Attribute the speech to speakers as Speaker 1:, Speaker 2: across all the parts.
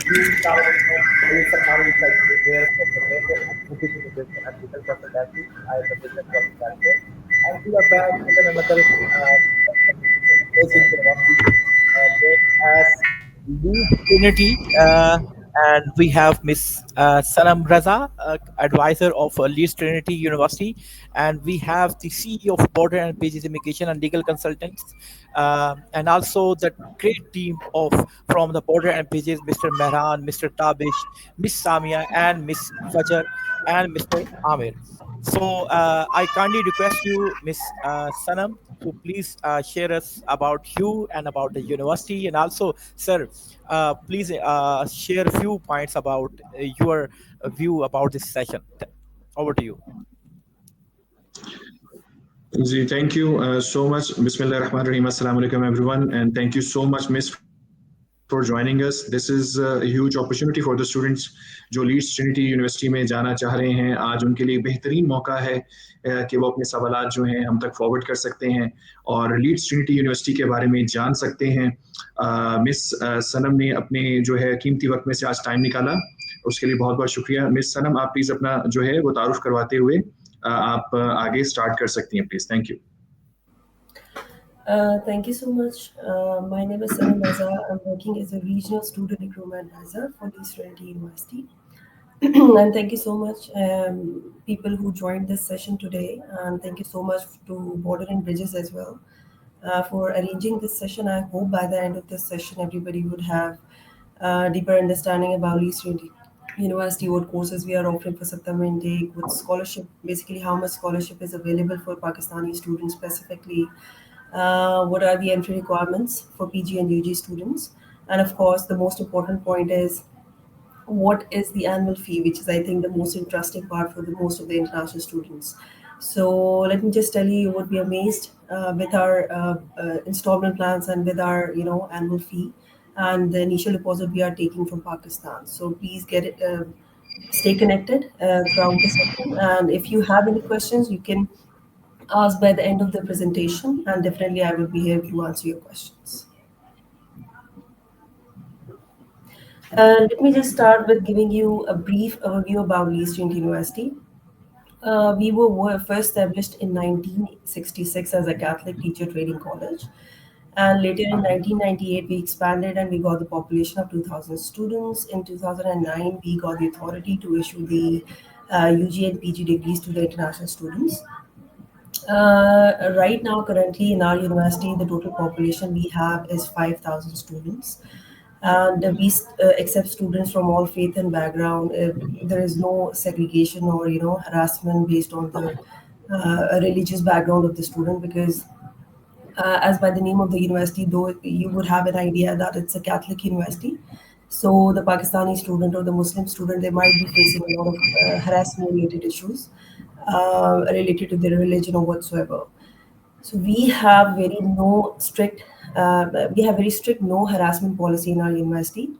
Speaker 1: we sound, we somehow look like we're from the neighbor and moving to the business and legal consultancy. I am the business development manager. And we are back with another amazing university named as Leeds Trinity. And we have Miss Sanam Raza, advisor of Leeds Trinity University, and we have the CEO of Border and Pages Immigration and Legal Consultants, and also the great team of from the Border and Pages, Mr. Mehran, Mr. Tabish, Miss Samia, and Miss Fajr, and Mr. Amir. So I kindly request you, Miss Sanam, to please share us about you and about the university, and also, sir, please share a few points about your view about this session. Over to you.
Speaker 2: Thank you so much. Bismillah ar-Rahman ar-Rahim. Assalamu alaikum, everyone. And thank you so much, Miss, for joining us. This is a huge opportunity for the students जो Leeds Trinity university में जाना चाह रहे हैं. आज उनके लिए बेहतरीन मौका है कि वो अपने सवालात जो हैं हम तक फॉरवर्ड कर सकते हैं और लीड्स ट्रिनिटी यूनिवर्सिटी के बारे में जान सकते हैं. मिस सनम ने अपने जो है कीमती वक्त में से आज टाइम निकाला, उसके लिए बहुत बहुत शुक्रिया. मिस सनम, आप प्लीज़ अपना जो है वो तारुफ करवाते हुए आप आगे स्टार्ट कर सकती हैं, please. Thank you.
Speaker 3: Thank you so much. My name is Sanam Raza. I'm working as a regional student recruitment advisor for Leeds Trinity University. And thank you so much, people who joined this session today. And thank you so much to Border and Bridges as well for arranging this session. I hope by the end of this session, everybody would have deeper understanding about Leeds Trinity University, what courses we are offering for September intake, what scholarship, basically how much scholarship is available for Pakistani students specifically, what are the entry requirements for PG and UG students, and of course the most important point is what is the annual fee, which is I think the most interesting part for the most of the international students. So let me just tell you, you would be amazed with our installment plans and with our annual fee and the initial deposit we are taking from Pakistan. So please get it, stay connected throughout the session, and if you have any questions you can ask by the end of the presentation, and definitely I will be here to answer your questions. Let me just start with giving you a brief overview about Leeds Trinity University. We were first established in 1966 as a Catholic teacher training college. And later in 1998, we expanded and we got the population of 2,000 students. In 2009, we got the authority to issue the UG and PG degrees to the international students. Right now, currently in our university, the total population we have is 5,000 students. And we accept students from all faith and background. There is no segregation or harassment based on the religious background of the student, because as by the name of the university, though you would have an idea that it's a Catholic university, so the Pakistani student or the Muslim student, they might be facing a lot of harassment related issues related to their religion or whatsoever. So we have very strict no harassment policy in our university.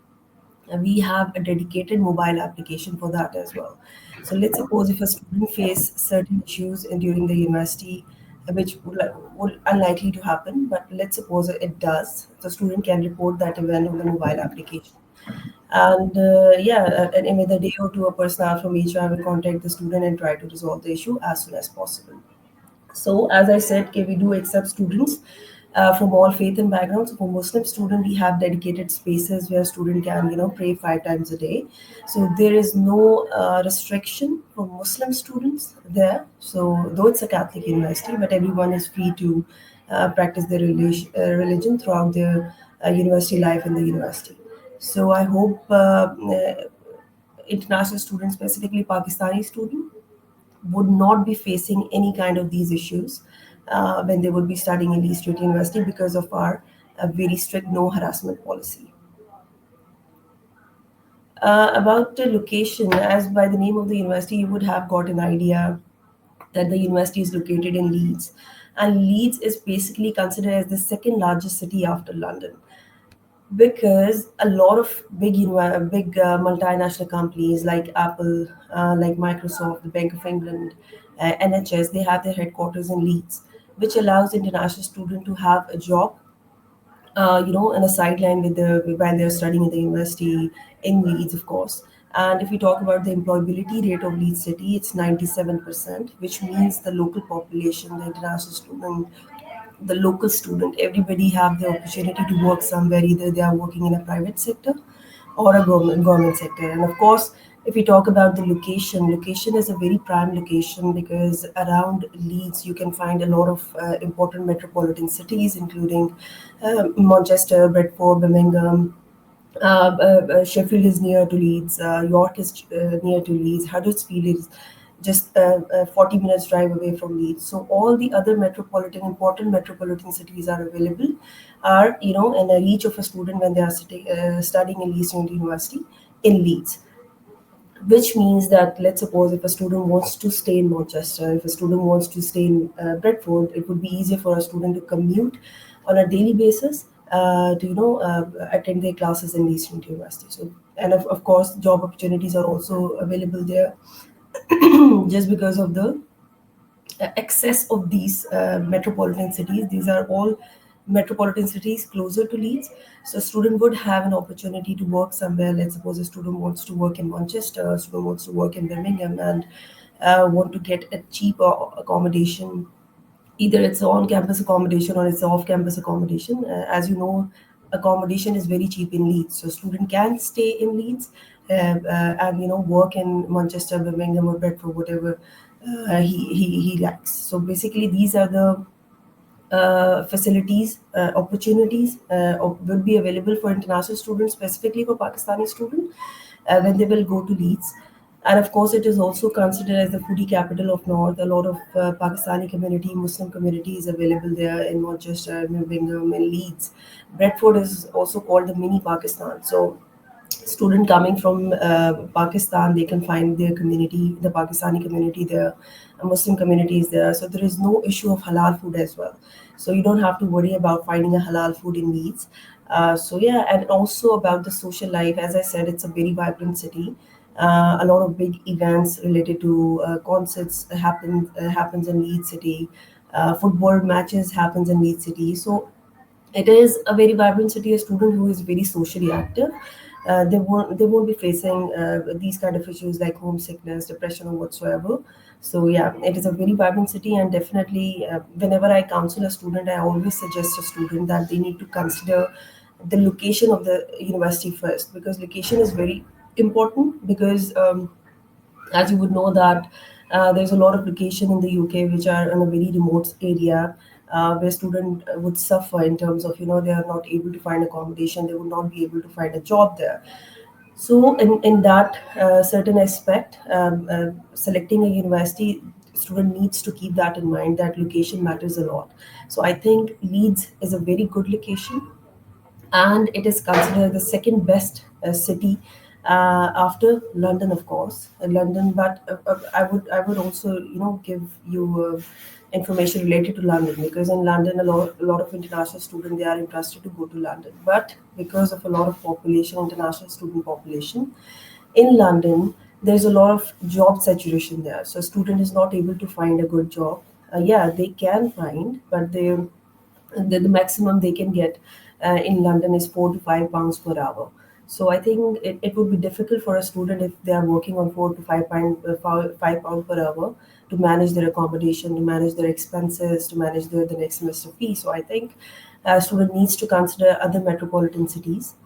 Speaker 3: We have a dedicated mobile application for that as well. So let's suppose if a student face certain issues during the university, which would unlikely to happen, but let's suppose it does. The student can report that event on the mobile application. And and in a day or two, a personnel from HR will contact the student and try to resolve the issue as soon as possible. So as I said, we do accept students from all faith and backgrounds. So for Muslim student, we have dedicated spaces where student can pray 5 times a day. So there is no restriction for Muslim students there. So though it's a Catholic university, but everyone is free to practice their religion throughout their university life in the university. So I hope international students, specifically Pakistani students, would not be facing any kind of these issues when they would be studying in Leeds Trinity University because of our very strict no harassment policy. About the location, as by the name of the university, you would have got an idea that the university is located in Leeds. And Leeds is basically considered as the second largest city after London, because a lot of big multinational companies like Apple, like Microsoft, the Bank of England, NHS, they have their headquarters in Leeds, which allows international students to have a job in a sideline with the while they're studying in the university in Leeds, of course. And if we talk about the employability rate of Leeds City, it's 97%, which means the local population, the international student, the local student, everybody have the opportunity to work somewhere. Either they are working in a private sector or a government sector. And of course, if we talk about the location, location is a very prime location because around Leeds you can find a lot of important metropolitan cities, including Manchester, Bradford, Birmingham. Sheffield is near to Leeds. York is near to Leeds. Huddersfield is just 40 minutes drive away from Leeds. So all the other important metropolitan cities are available, are in a reach of a student when they are studying in Leeds Trinity University in Leeds. Which means that, let's suppose, if a student wants to stay in Manchester, if a student wants to stay in Bradford, it would be easier for a student to commute on a daily basis to attend their classes in Leeds University. So, and of course, job opportunities are also available there just because of the excess of these metropolitan cities. These are all metropolitan cities closer to Leeds. So a student would have an opportunity to work somewhere. Let's suppose a student wants to work in Manchester, a student wants to work in Birmingham, and want to get a cheaper accommodation. Either it's on-campus accommodation or it's off-campus accommodation. As you know, accommodation is very cheap in Leeds, so student can stay in Leeds and work in Manchester, Birmingham, or Bedford, whatever he likes. So basically, these are the facilities, opportunities will be available for international students, specifically for Pakistani students, when they will go to Leeds. And of course, it is also considered as the foodie capital of North. A lot of Pakistani community, Muslim community is available there in Manchester, Birmingham, and Leeds. Bradford is also called the mini Pakistan. So student coming from Pakistan, they can find their community, the Pakistani community there, a Muslim community is there. So there is no issue of halal food as well. So you don't have to worry about finding a halal food in Leeds. So yeah, and also about the social life. As I said, it's a very vibrant city. A lot of big events related to concerts happens in Leeds City. Football matches happens in Leeds City. So it is a very vibrant city. A student who is very socially active, they won't be facing these kind of issues like homesickness, depression, or whatsoever. So yeah, it is a very vibrant city, and definitely, whenever I counsel a student, I always suggest a student that they need to consider the location of the university first, because location is very important. Because as you would know that there's a lot of location in the UK which are in a very remote area, where student would suffer in terms of they are not able to find accommodation, they would not be able to find a job there. So in that certain aspect, selecting a university, student needs to keep that in mind, that location matters a lot. So I think Leeds is a very good location, and it is considered the second best city after London, of course. London, but I would also give you information related to London, because in London a lot of international students, they are interested to go to London, but because of a lot of population, international student population in London, there's a lot of job saturation there. So student is not able to find a good job. Yeah, they can find, but the maximum they can get in London is £4 to £5 per hour. So I think it would be difficult for a student if they are working on £4 to £5 per hour to manage their accommodation, to manage their expenses, to manage the next semester fee. So I think a student needs to consider other metropolitan cities,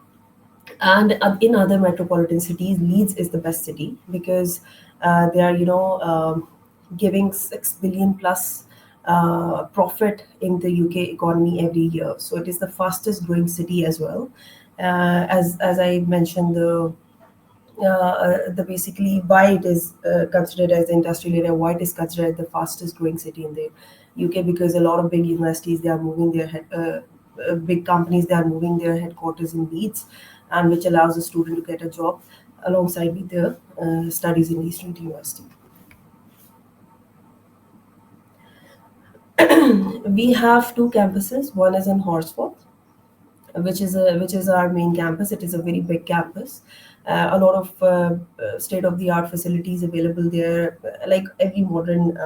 Speaker 3: and in other metropolitan cities, Leeds is the best city because they are giving 6 billion plus profit in the UK economy every year. So it is the fastest growing city as well. As I mentioned, the basically why it is considered as the industrial area, why it is considered the fastest growing city in the UK, because a lot of big universities, they are moving their big companies, they are moving their headquarters in Leeds, and which allows a student to get a job alongside with their studies in Leeds Trinity University. We have two campuses. One is in Horsforth, which is our main campus. It is a very big campus. A lot of state of the art facilities available there, like every modern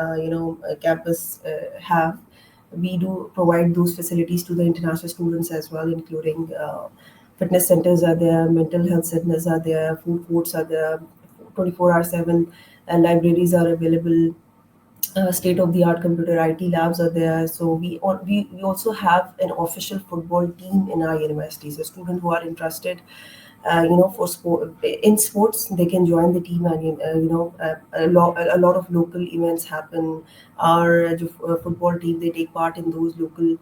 Speaker 3: campus have. We do provide those facilities to the international students as well, including fitness centers are there, mental health centers are there, food courts are there, 24/7, and libraries are available. State of the art computer IT labs are there. So we also have an official football team in our universities. So students who are interested, for sport in sports, they can join the team, and a lot of local events happen. Our football team, they take part in those local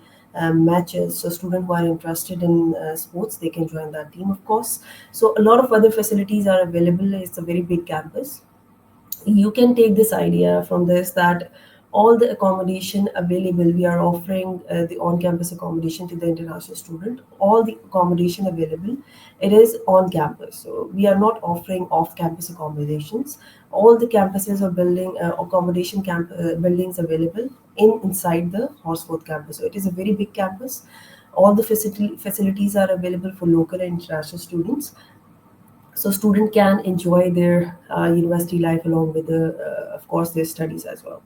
Speaker 3: matches. So students who are interested in sports, they can join that team, of course. So a lot of other facilities are available. It's a very big campus. You can take this idea from this, that all the accommodation available, we are offering the on-campus accommodation to the international student. All the accommodation available, it is on campus. So we are not offering off-campus accommodations. All the campuses are building buildings available inside the Horsforth campus. So it is a very big campus. All the facilities are available for local and international students, so student can enjoy their university life along with of course, their studies as well.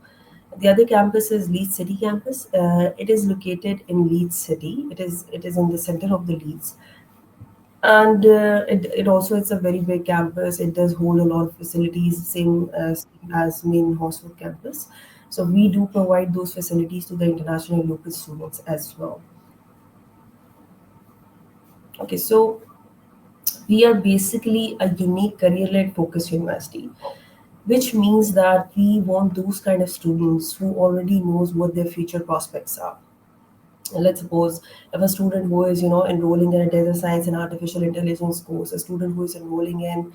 Speaker 3: The other campus is Leeds City campus. It is located in Leeds City. It is in the center of the Leeds, and it also, it's a very big campus. It does hold a lot of facilities, same as main Horsforth campus. So we do provide those facilities to the international and local students as well. Okay, so we are basically a unique career-led focused university, which means that we want those kind of students who already knows what their future prospects are. And let's suppose if a student who is enrolling in a data science and artificial intelligence course, a student who is enrolling in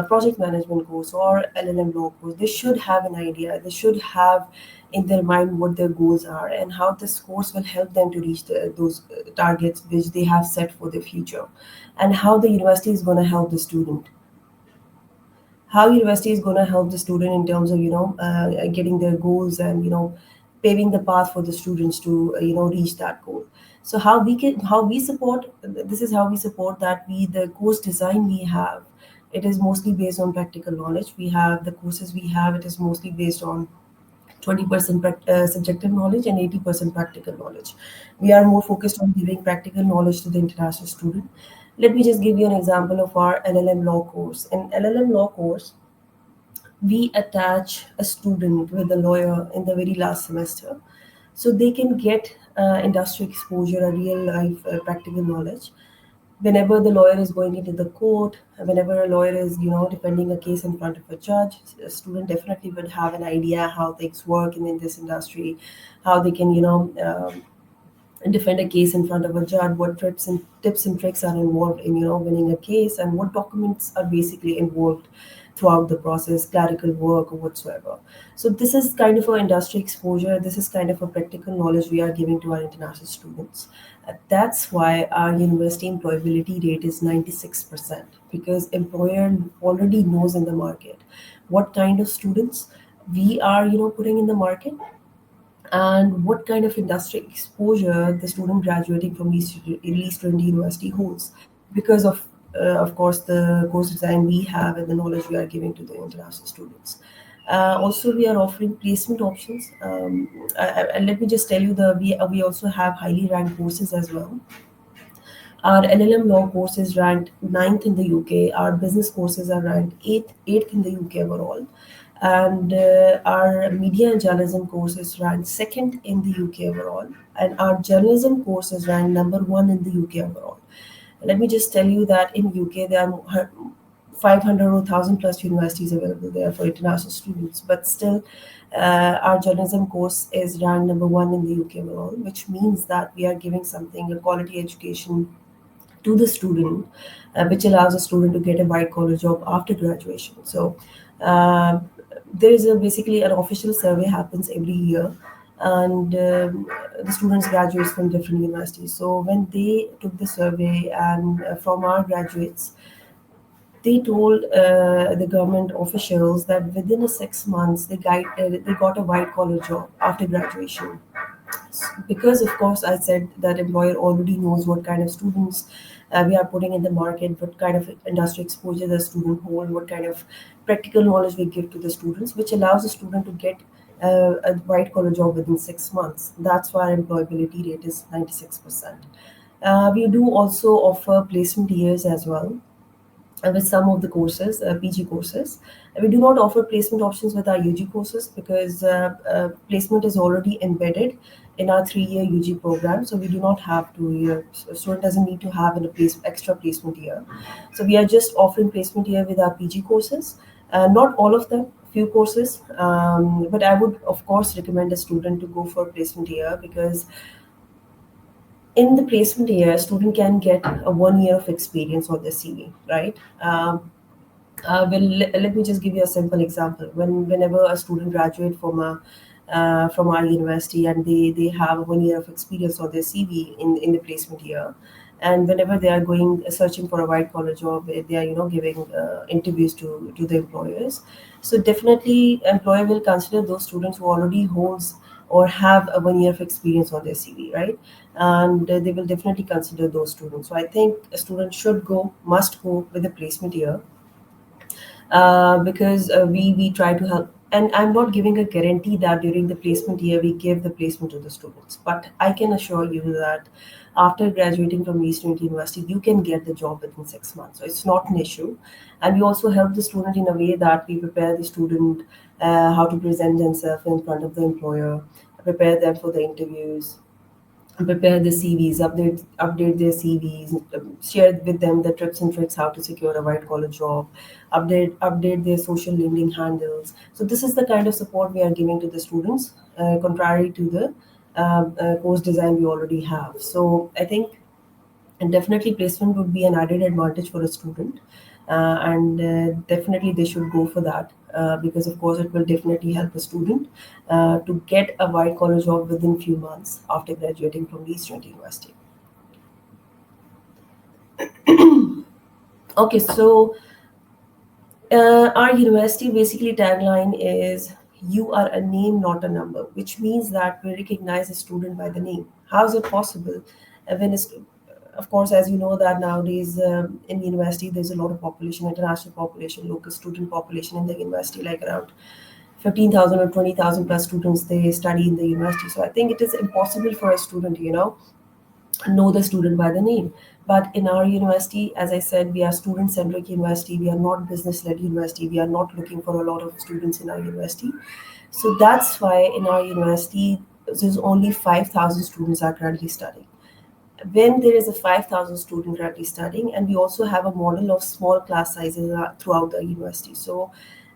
Speaker 3: project management course or LLM law course, they should have an idea. They should have in their mind what their goals are and how this course will help them to reach those targets which they have set for their future, and how the university is going to help the student, how university is going to help the student in terms of getting their goals, and paving the path for the students to reach that goal. So how we support, this is how we support that. We The course design we have, it is mostly based on practical knowledge. We have the courses we have, it is mostly based on 20% subjective knowledge and 80% practical knowledge. We are more focused on giving practical knowledge to the international student. Let me just give you an example of our LLM law course. In LLM law course, we attach a student with a lawyer in the very last semester, so they can get industry exposure, a real life practical knowledge. Whenever the lawyer is going into the court, whenever a lawyer is defending a case in front of a judge, a student definitely would have an idea how things work in this industry, how they can defend a case in front of a judge, what tips and tricks are involved in winning a case, and what documents are basically involved throughout the process, clerical work or whatsoever. So this is kind of an industry exposure. This is kind of a practical knowledge we are giving to our international students. That's why our university employability rate is 96%, because employer already knows in the market what kind of students we are putting in the market, and what kind of industry exposure the student graduating from Leeds Trinity University holds, because of course, the course design we have and the knowledge we are giving to the international students. Also, we are offering placement options. And let me just tell you, we also have highly ranked courses as well. Our LLM law course is ranked ninth in the UK. Our business courses are ranked eighth in the UK overall. And our media and journalism course is ranked second in the UK overall. And our journalism course is ranked number one in the UK overall. Let me just tell you that in UK there are 500 or 1,000 plus universities available there for international students, but still our journalism course is ranked number one in the UK overall, which means that we are giving something, a quality education to the student, which allows a student to get a white collar job after graduation. So uh, there is basically an official survey happens every year, and the students graduates from different universities. So when they took the survey, and from our graduates, they told the government officials that within a 6 months they got a white collar job after graduation, because of course I said that employer already knows what kind of students we are putting in the market, what kind of industry exposure the student hold, what kind of practical knowledge we give to the students, which allows the student to get a white collar job within 6 months. That's why our employability rate is 96%. We do also offer placement years as well with some of the courses, PG courses. We do not offer placement options with our UG courses because placement is already embedded in our 3 year UG program. So we do not have a student doesn't need to have an extra placement year. So we are just offering placement year with our PG courses. Not all of them, few courses, but I would of course recommend a student to go for placement year because in the placement year, a student can get a 1 year of experience on their CV, right? Let me just give you a simple example. Whenever a student graduate from our university and they have 1 year of experience on their CV in the placement year, and whenever they are going searching for a white collar job, they are giving interviews to the employers. So definitely, employer will consider those students who already holds or have a 1 year of experience on their CV, right? And they will definitely consider those students. So I think a student must go with the placement year because we try to help. And I'm not giving a guarantee that during the placement year we give the placement to the students, but I can assure you that after graduating from Leeds Trinity University, you can get the job within 6 months. So it's not an issue. And we also help the student in a way that we prepare the student how to present themselves in front of the employer, prepare them for the interviews, prepare the CVs, update their CVs, share with them the tips and tricks how to secure a white collar job, update their social LinkedIn handles. So this is the kind of support we are giving to the students, contrary to the course design we already have. So I think and definitely placement would be an added advantage for a student, and definitely they should go for that because of course it will definitely help a student to get a white collar job within few months after graduating from Leeds Trinity University. Okay, so our university basically tagline is "You are a name, not a number," which means that we recognize a student by the name. How is it possible? When a of course, as you know that nowadays in university there's a lot of population, international population, local student population in the university, like around 15,000 or 20,000 plus students they study in the university. So I think it is impossible for a student, know the student by the name. But in our university, as I said, we are student centric university. We are not business led university. We are not looking for a lot of students in our university. So that's why in our university, there's only 5,000 students are currently studying. When there is a 5,000 student currently studying, and we also have a model of small class sizes throughout the university. So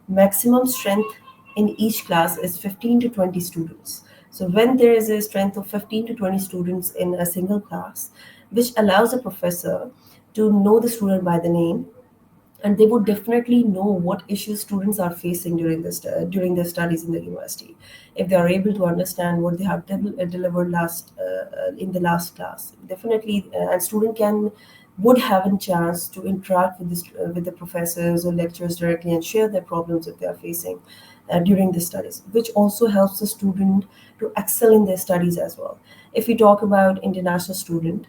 Speaker 3: maximum strength in each class is 15 to 20 students. So when there is a strength of 15 to 20 students in a single class, which allows a professor to know the student by the name, and they would definitely know what issues students are facing during their studies in the university. If they are able to understand what they have delivered in the last class, definitely a student can would have a chance to interact with the professors or lecturers directly and share their problems that they are facing during the studies, which also helps the student to excel in their studies as well. If we talk about international student,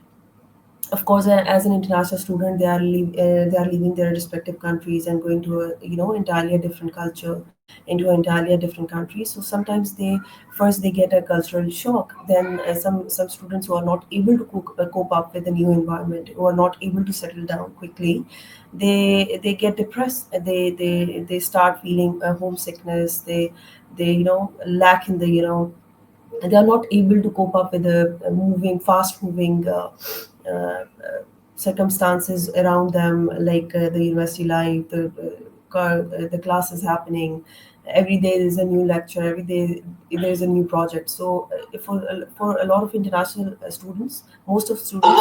Speaker 3: of course, as an international student, they are leaving their respective countries and going to a entirely different culture, into an entirely different country. So sometimes they get a cultural shock. Then some students who are not able to cope up with the new environment, who are not able to settle down quickly, they get depressed. They start feeling homesickness. They lack in the they are not able to cope up with the fast moving circumstances around them, like the university life, the class is happening. Every day there's a new lecture. Every day there's a new project. So for a lot of international students, most of students,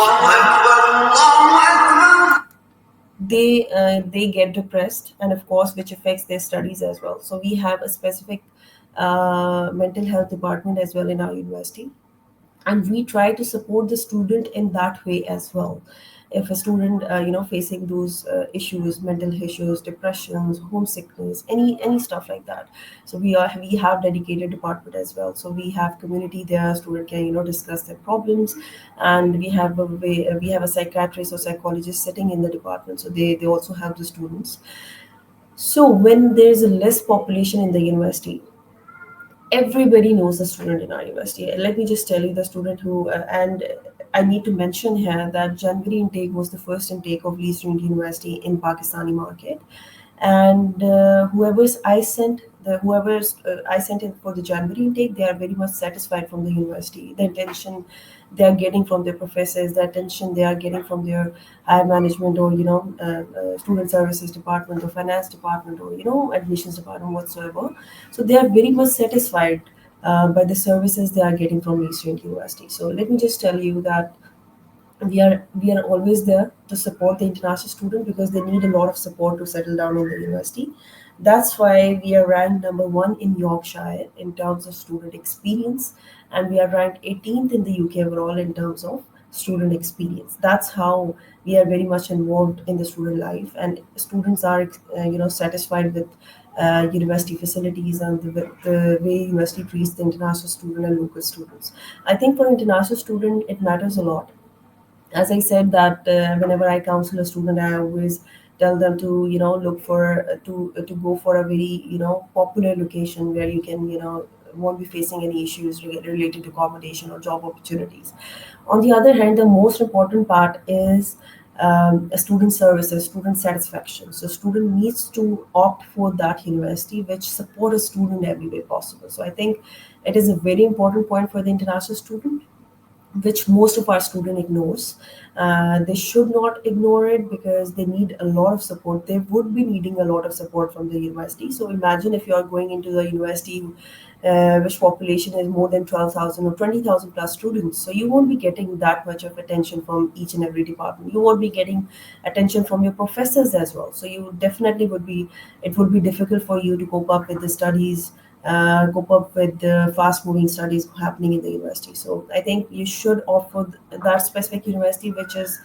Speaker 3: they get depressed, and of course which affects their studies as well. So we have a specific mental health department as well in our university, and we try to support the student in that way as well. If a student facing those issues, mental issues, depressions, homesickness, any stuff like that, so we have dedicated department as well. So we have community there, student can discuss their problems, and we have a psychiatrist or psychologist sitting in the department, so they also help the students. So when there's a less population in the university, everybody knows the student in our university. Let me just tell you the student who, and I need to mention here that January intake was the first intake of Leeds Trinity University in Pakistani market, and whoever's I sent in for the January intake, they are very much satisfied from the university. The attention they are getting from their professors, the attention they are getting from their higher management, or student services department, or finance department, or admissions department whatsoever. So they are very much satisfied by the services they are getting from Eastern University. So let me just tell you that we are always there to support the international student, because they need a lot of support to settle down in the university. That's why we are ranked number one in Yorkshire in terms of student experience, and we are ranked 18th in the UK overall in terms of student experience. That's how we are very much involved in the student life, and students are satisfied with university facilities, and the way university treats the international student and local students. I think for international student it matters a lot. As I said that whenever I counsel a student, I always tell them to look for to go for a very popular location where you can won't be facing any issues related to accommodation or job opportunities. On the other hand, the most important part is student services, student satisfaction. So student needs to opt for that university which support a student every way possible. So I think it is a very important point for the international student, which most of our student ignores. They should not ignore it, because they need a lot of support. They would be needing a lot of support from the university. So imagine if you are going into the university which population is more than 12,000 or 20,000 plus students. So you won't be getting that much of attention from each and every department. You won't be getting attention from your professors as well. So you definitely it would be difficult for you to cope up with the studies, cope up with the fast moving studies happening in the university. So I think you should offer that specific university which is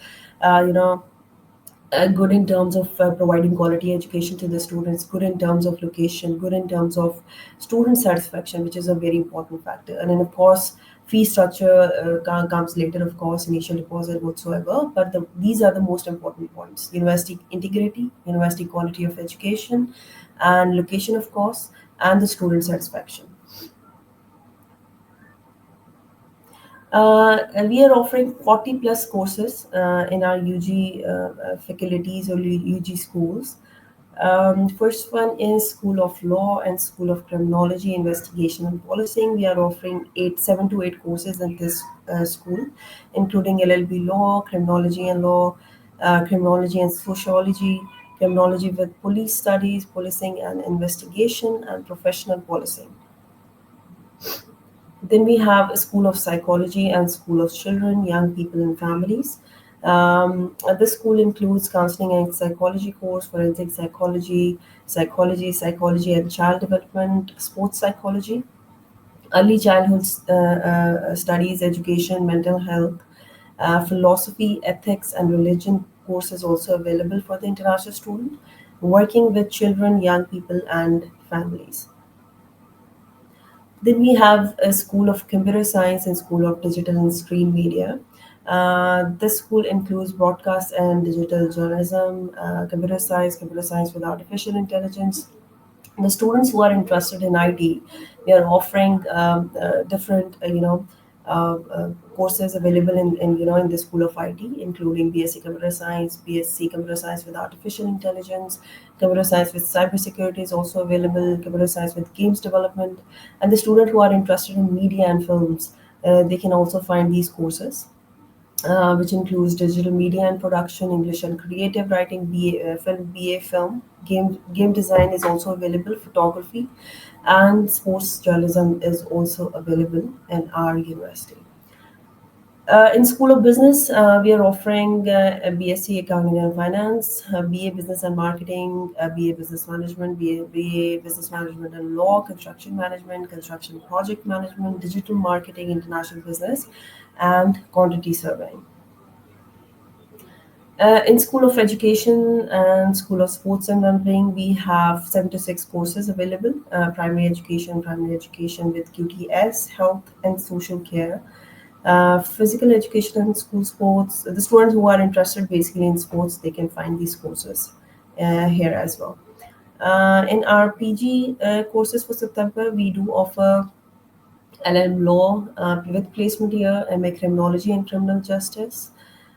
Speaker 3: good in terms of providing quality education to the students, good in terms of location, good in terms of student satisfaction, which is a very important factor. And then, of course, fee structure comes later, of course, initial deposit whatsoever. But these are the most important points: university integrity, university quality of education, and location, of course, and the student satisfaction. And we are offering 40 plus courses in our UG faculties or UG schools. First one is School of Law and School of Criminology, Investigation and Policing. We are offering 7 to 8 courses in this school, including LLB Law, Criminology and Law, Criminology and Sociology, Criminology with Police Studies, Policing and Investigation, and Professional Policing. Then we have a School of Psychology and School of Children, Young People and Families. This school includes counseling and psychology course, forensic psychology and child development, sports psychology, early childhood studies, education, mental health, philosophy, ethics, and religion courses also available for the international student, working with children, young people, and families. Then we have a School of Computer Science and School of Digital and Screen Media. This school includes broadcast and digital journalism, computer science with artificial intelligence. The students who are interested in IT, we are offering different, courses available in the School of IT, including BSc Computer Science, BSc Computer Science with Artificial Intelligence, Computer Science with Cybersecurity is also available, Computer Science with Games Development, and the student who are interested in media and films, they can also find these courses. Which includes digital media and production, English and creative writing, BA film, game design is also available, photography, and sports journalism is also available in our university. In School of Business, we are offering a BSc Accounting and Finance, BA Business and Marketing, BA Business Management, BA Business Management and Law, Construction Management, Construction Project Management, Digital Marketing, International Business, and Quantity Surveying. In School of Education and School of Sports and Learning, we have 76 courses available. Primary education with QTS, health and social care, physical education and school sports. The students who are interested basically in sports, they can find these courses here as well. In our PG courses for September, we do offer LM Law with placement here, MA Criminology and Criminal Justice.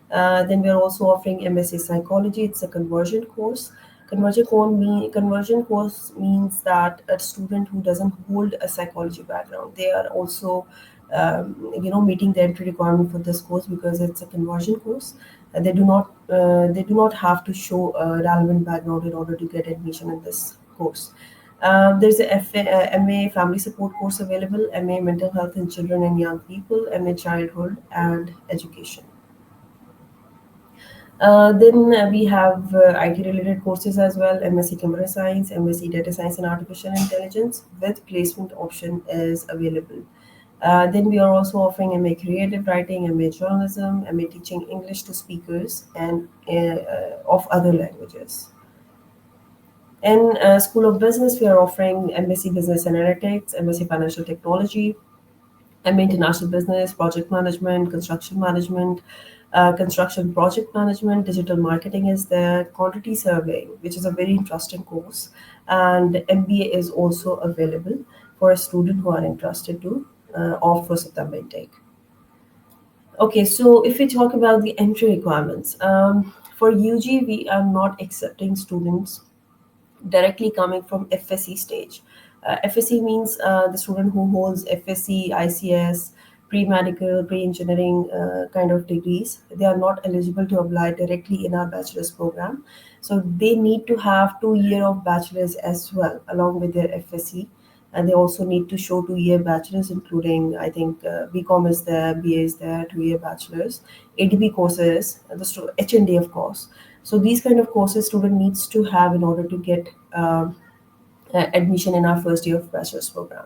Speaker 3: Then we are also offering MSc Psychology. It's a conversion course. Conversion course means that a student who doesn't hold a psychology background, they are also meeting the entry requirement for this course because it's a conversion course. They do not have to show a relevant background in order to get admission in this course. There's a MA Family Support course available, MA Mental Health in Children and Young People, MA Childhood and Education. Then we have IT related courses as well, MSc Computer Science, MSc Data Science and Artificial Intelligence with placement option is available. Then we are also offering MA Creative Writing, MA Journalism, MA Teaching English to speakers and of other languages. In School of Business, we are offering MSc Business Analytics, MSc Financial Technology, MA International Business, Project Management, Construction Project Management, Digital Marketing is there, Quantity Surveying, which is a very interesting course, and MBA is also available for a student who are interested to opt for September intake. Okay, so if we talk about the entry requirements, for UG, we are not accepting students directly coming from FSC stage. FSC means the student who holds FSC, ICS, pre-medical, pre-engineering kind of degrees. They are not eligible to apply directly in our bachelor's program. So they need to have 2 years of bachelor's as well, along with their FSC. And they also need to show 2 year bachelor's, including, I think, BCom is there, BA is there, 2 year bachelor's, ADB courses, HND, of course. So these kind of courses student needs to have in order to get admission in our first year of bachelor's program.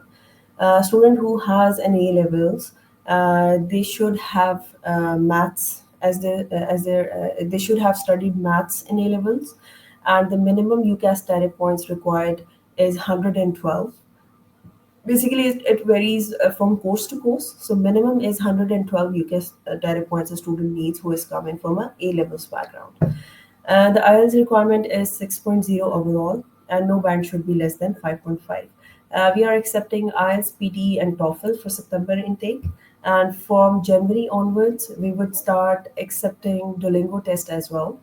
Speaker 3: Student who has an A levels, they should have maths they should have studied maths in A levels, and the minimum UCAS tariff points required is 112. Basically, it varies from course to course. So minimum is 112 UCAS direct points a student needs who is coming from a A levels background. The IELTS requirement is 6.0 overall, and no band should be less than 5.5. We are accepting IELTS, PT, and TOEFL for September intake. And from January onwards, we would start accepting Duolingo test as well.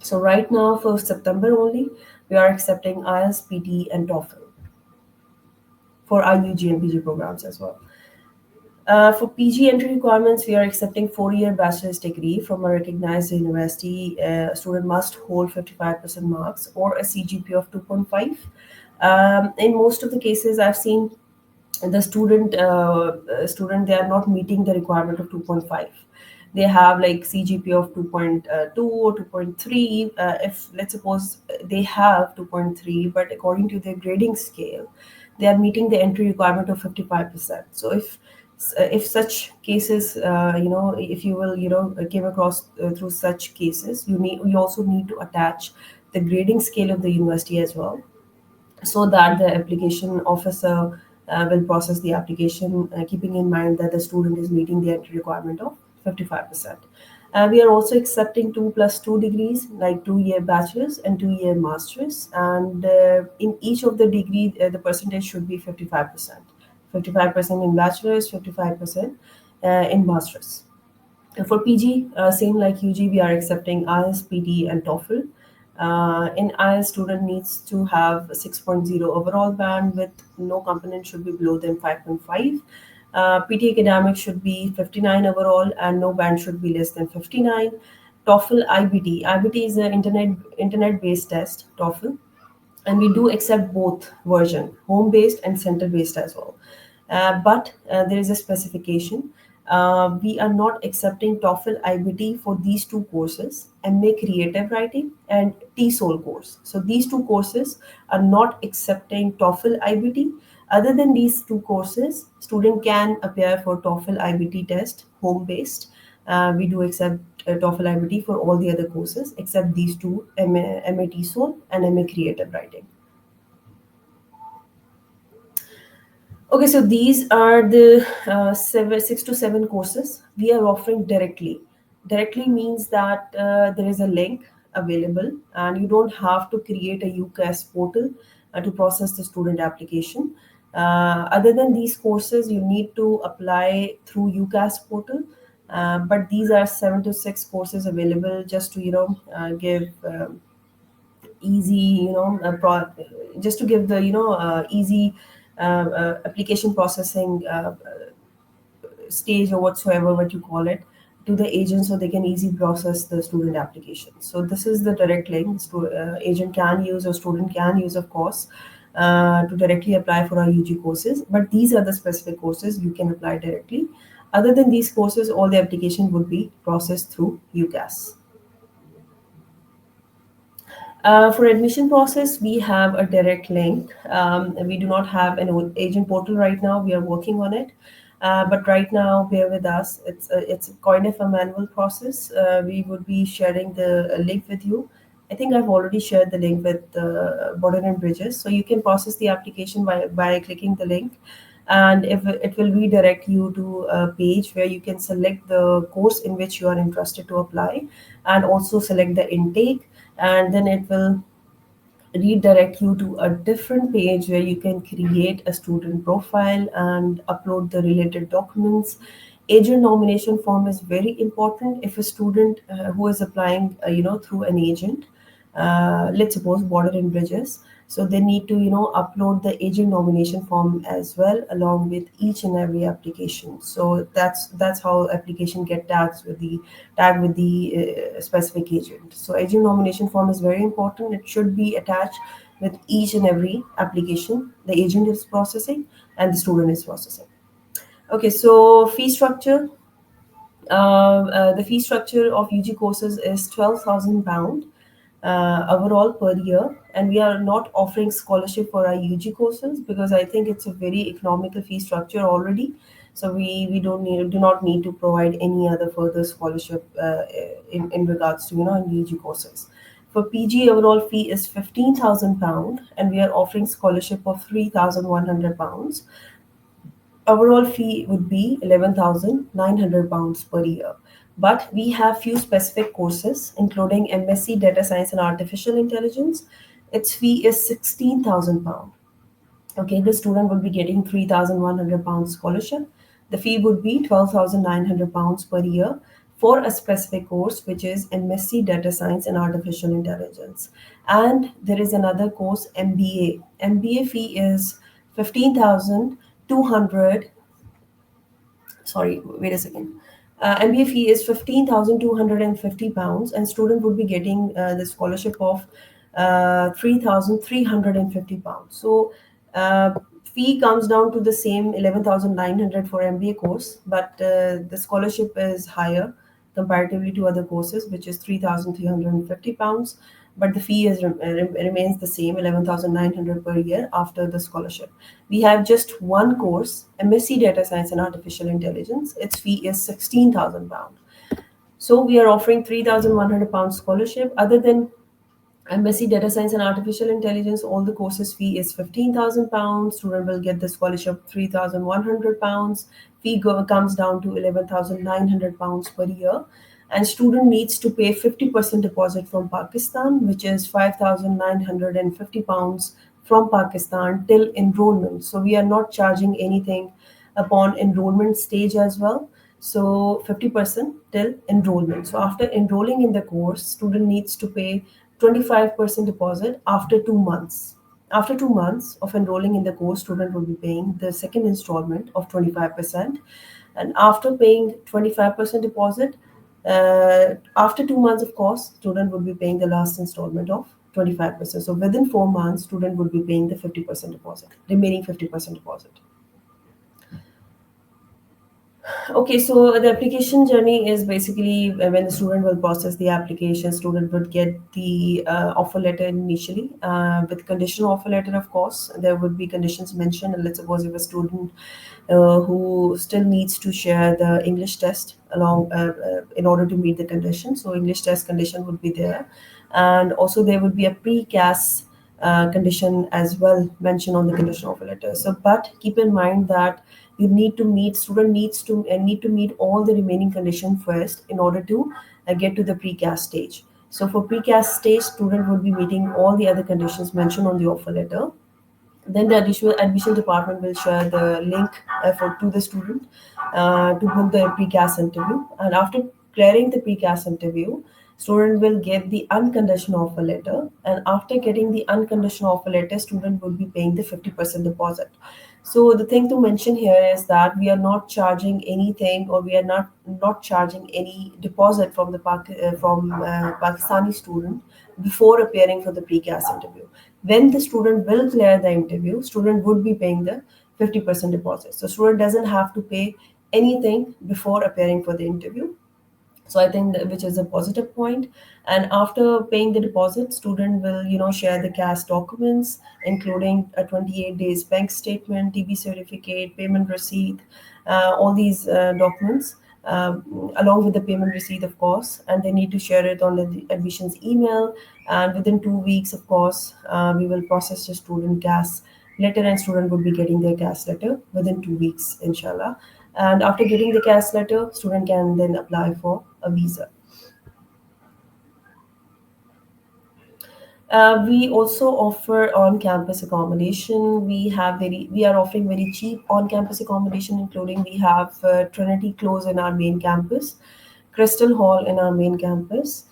Speaker 3: So right now, for September only, we are accepting IELTS, PT, and TOEFL for our UG and PG programs as well. For PG entry requirements, we are accepting 4 year bachelor's degree from a recognized university. A student must hold 55% marks or a CGPA of 2.5. In most of the cases, I've seen the student they are not meeting the requirement of 2.5. They have like CGPA of 2.2 or 2.3. If let's suppose they have 2.3, but according to their grading scale, they are meeting the entry requirement of 55%. So if such cases, if you will, came across through such cases, you also need to attach the grading scale of the university as well, so that the application officer will process the application, keeping in mind that the student is meeting the entry requirement of 55%. We are also accepting 2+2 degrees, like 2 year bachelor's and 2 year master's, and in each of the degree, the percentage should be 55%. 55% in bachelor's, 55% in master's. And for PG, same like UG, we are accepting IELTS, PT, and TOEFL. In IELTS, student needs to have a 6.0 overall band with no component should be below than 5.5. PT academic should be 59 overall and no band should be less than 59. TOEFL IBT. IBT is an internet based test, TOEFL, and we do accept both version, home based and center based as well. But there is a specification. We are not accepting TOEFL IBT for these two courses, MA Creative Writing and TESOL course. So these two courses are not accepting TOEFL IBT. Other than these two courses, student can appear for TOEFL IBT test, home based. We do accept TOEFL IBT for all the other courses except these two, MA TESOL and MA Creative Writing. Okay, so these are the 6 to 7 courses we are offering directly. Directly means that there is a link available and you don't have to create a UCAS portal to process the student application. Other than these courses, you need to apply through UCAS portal. But these are 7 to 6 courses available just to give easy just to give the easy application processing stage or whatsoever what you call it to the agent so they can easily process the student application. So this is the direct link agent can use or student can use, of course, to directly apply for our UG courses. But these are the specific courses you can apply directly. Other than these courses, all the application would be processed through UCAS. For admission process, we have a direct link. We do not have an agent portal right now. We are working on it. But right now, bear with us. It's kind of a manual process. We would be sharing the link with you. I think I've already shared the link with Border and Bridges. So you can process the application by clicking the link. And if it will redirect you to a page where you can select the course in which you are interested to apply and also select the intake, and then it will redirect you to a different page where you can create a student profile and upload the related documents. Agent nomination form is very important. If a student who is applying through an agent, let's suppose Border and Bridges, so they need to upload the agent nomination form as well along with each and every application. So that's how application get tagged with the specific agent. So agent nomination form is very important. It should be attached with each and every application the agent is processing and the student is processing. Okay, so fee structure. The fee structure of UG courses is £12,000 overall per year, and we are not offering scholarship for our UG courses because I think it's a very economical fee structure already. So we do not need to provide any other further scholarship in regards to in UG courses. For PG, overall fee is £15,000, and we are offering scholarship of £3,100. Overall fee would be £11,900 per year. But we have few specific courses, including MSc Data Science and Artificial Intelligence. Its fee is £16,000. Okay, the student will be getting £3,100 scholarship. The fee would be £12,900 per year for a specific course, which is MSc Data Science and Artificial Intelligence. And there is another course, MBA. MBA fee is 15,200. Sorry, wait a second. MBA fee is £15,250, and student would be getting the scholarship of £3,350. So fee comes down to the same 11,900 for MBA course, but the scholarship is higher comparatively to other courses, which is £3,350. But the fee remains the same, 11,900 per year after the scholarship. We have just one course, MSc Data Science and Artificial Intelligence. Its fee is £16,000. So we are offering £3,100 scholarship. Other than MSc Data Science and Artificial Intelligence, all the courses fee is £15,000. Student will get the scholarship £3,100. Fee comes down to £11,900 per year. And student needs to pay 50% deposit from Pakistan, which is £5,950 from Pakistan till enrollment. So we are not charging anything upon enrollment stage as well. So 50% till enrollment. So after enrolling in the course, student needs to pay 25% deposit after 2 months. After 2 months of enrolling in the course, student will be paying the second installment of 25%. And after paying 25% deposit, after 2 months of course, student would be paying the last installment of 25%. So within 4 months, student would be paying the 50% deposit, remaining 50% deposit. Okay, so the application journey is basically when the student will process the application, student would get the offer letter initially with conditional offer letter. Of course, there would be conditions mentioned. And let's suppose if a student who still needs to share the English test along in order to meet the condition, so English test condition would be there, and also there would be a pre-CAS condition as well mentioned on the conditional offer letter. So, but keep in mind that you need to meet student need to meet all the remaining conditions first in order to get to the pre-CAS stage. So for pre-CAS stage, student will be meeting all the other conditions mentioned on the offer letter. Then the admission department will share the link to the student to book the precast interview. And after clearing the precast interview, student will get the unconditional offer letter. And after getting the unconditional offer letter, student will be paying the 50% deposit. So the thing to mention here is that we are not charging anything, or we are not charging any deposit from the Pakistani student before appearing for the precast interview. When the student will clear the interview, student would be paying the 50% deposit. So student doesn't have to pay anything before appearing for the interview. So I think which is a positive point. And after paying the deposit, student will share the cash documents, including a 28 days bank statement, TB certificate, payment receipt, all these documents, along with the payment receipt, of course. And they need to share it on the admissions email. And within 2 weeks, of course, we will process the student gas letter, and student would be getting their gas letter within 2 weeks, inshallah. And after getting the gas letter, student can then apply for a visa. We also offer on-campus accommodation. We are offering very cheap on-campus accommodation, including we have Trinity Close in our main campus, Crystal Hall in our main campus.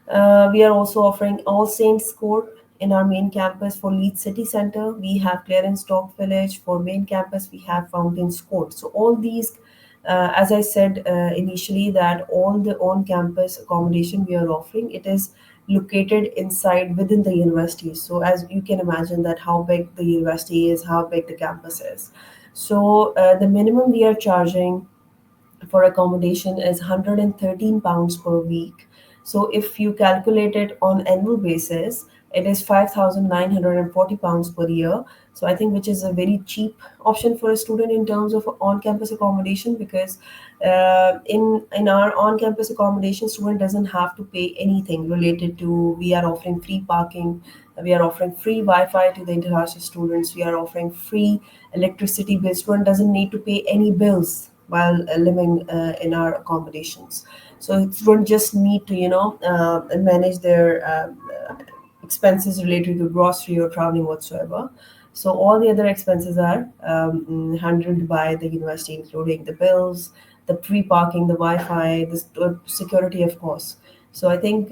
Speaker 3: We are also offering All Saints Court in our main campus for Leeds City Center. We have Clarence Dock Village for main campus. We have Fountains Court. So all these, as I said initially, that all the on-campus accommodation we are offering, it is located inside within the university. So as you can imagine that how big the university is, how big the campus is. So the minimum we are charging for accommodation is £113 per week. So if you calculate it on annual basis, it is £5,940 per year. So I think which is a very cheap option for a student in terms of on-campus accommodation, because in our on-campus accommodation, student doesn't have to pay anything related to. We are offering free parking, we are offering free Wi-Fi to the international students, we are offering free electricity bill. Student doesn't need to pay any bills while living in our accommodations. So students just need to manage their expenses related to grocery or traveling whatsoever. So all the other expenses are handled by the university, including the bills, the free parking, the Wi-Fi, the security, of course. So I think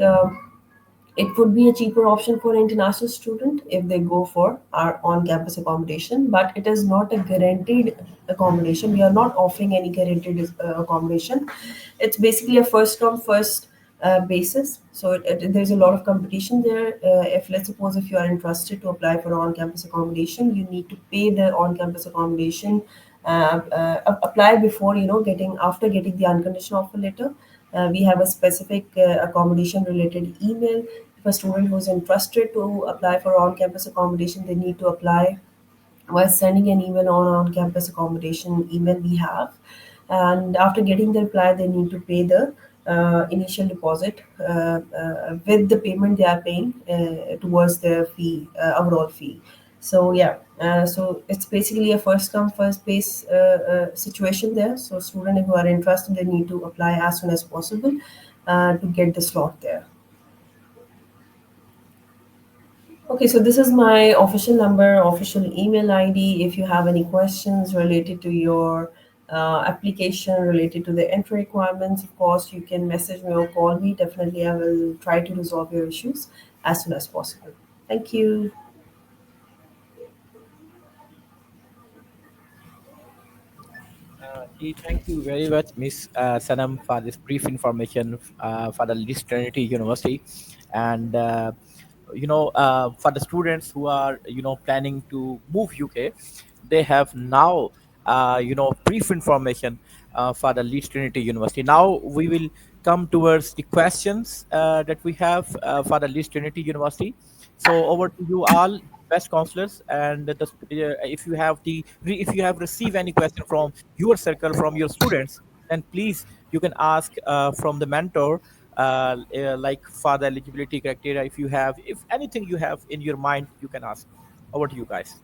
Speaker 3: it would be a cheaper option for an international student if they go for our on-campus accommodation, but it is not a guaranteed accommodation. We are not offering any guaranteed accommodation. It's basically a first come first basis. So there's a lot of competition there. If let's suppose if you are interested to apply for on-campus accommodation, you need to pay the on-campus accommodation. Apply before getting after getting the unconditional offer letter. We have a specific accommodation related email. If a student who is interested to apply for on-campus accommodation, they need to apply while sending an email on campus accommodation email we have. And after getting the reply, they need to pay the initial deposit with the payment they are paying towards their fee, overall fee. So yeah, so it's basically a first come first base situation there. So students who are interested, they need to apply as soon as possible to get the slot there. Okay, so this is my official number, official email ID. If you have any questions related to your application, related to the entry requirements, of course, you can message me or call me. Definitely, I will try to resolve your issues as soon as possible. Thank you.
Speaker 1: Thank you very much, Miss Sanam, for this brief information for the Leeds Trinity University, and for the students who are planning to move UK, they have now brief information for the Leeds Trinity University. Now we will come towards the questions that we have for the Leeds Trinity University. So over to you all, best counselors, and if you have if you have received any question from your circle, from your students, then please you can ask from the mentor, like for the eligibility criteria. If you have, if anything you have in your mind, you can ask. Over to you guys.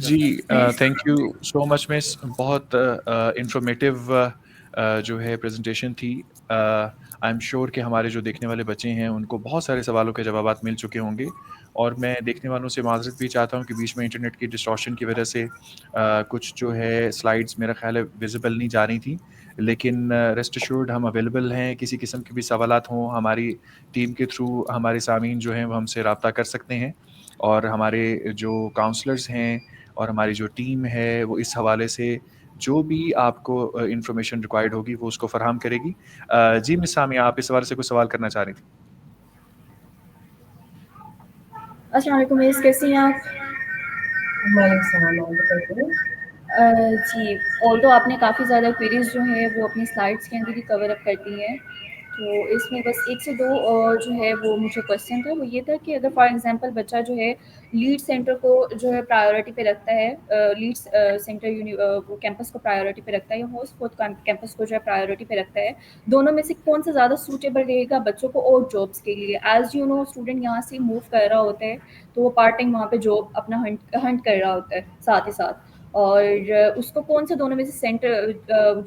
Speaker 4: जी thank you so much miss बहुत informative जो है presentation थी, I am sure कि हमारे जो देखने वाले बच्चे हैं उनको बहुत सारे सवालों के जवाब मिल चुके होंगे। और मैं देखने वालों से माज़रत भी चाहता हूँ कि बीच में इंटरनेट की डिस्टॉर्शन की वजह से कुछ जो है स्लाइड्स मेरा ख्याल है विजिबल नहीं जा रही थी। लेकिन रेस्ट एश्योर्ड हम अवेलेबल हैं, किसी किस्म के भी सवालात हों हमारी टीम के थ्रू हमारे सामीन जो हैं वो हमसे रब्ता कर सकते हैं। और हमारे जो काउंसलर्स हैं और हमारी जो टीम है वो इस हवाले से जो भी आपको इन्फॉर्मेशन रिक्वायर्ड होगी वो उसको फराहम करेगी। जी मिस सामिया, आप इस हवाले से कुछ सवाल करना चाह रही थी?
Speaker 5: अस्सलाम वालेकुम मिस, कैसी हैं आप?
Speaker 3: वालेकुम सलाम, आप बताइए।
Speaker 5: जी, ऑल्दो आपने काफ़ी ज़्यादा क्वेरीज़ जो हैं वो अपनी स्लाइड्स के अंदर ही कवर अप कर दी हैं। तो इसमें बस 1 से 2 जो है वो मुझे क्वेश्चन था, वो ये था कि अगर फॉर एग्ज़ाम्पल बच्चा जो है लीड सेंटर को जो है प्रायोरिटी पे रखता है, लीड्स सेंटर वो कैंपस को प्रायोरिटी पे रखता है या होस्टफोर्ड कैंपस को जो है प्रायोरिटी पे रखता है, दोनों में से कौन-सा ज़्यादा सूटेबल रहेगा बच्चों को और जॉब्स के लिए? एज़ यू नो स्टूडेंट यहाँ से मूव कर रहा होता है, तो वो पार्ट टाइम वहाँ पे जॉब अपना हंट कर रहा होता है साथ ही साथ। और उसको कौन से दोनों में से सेंटर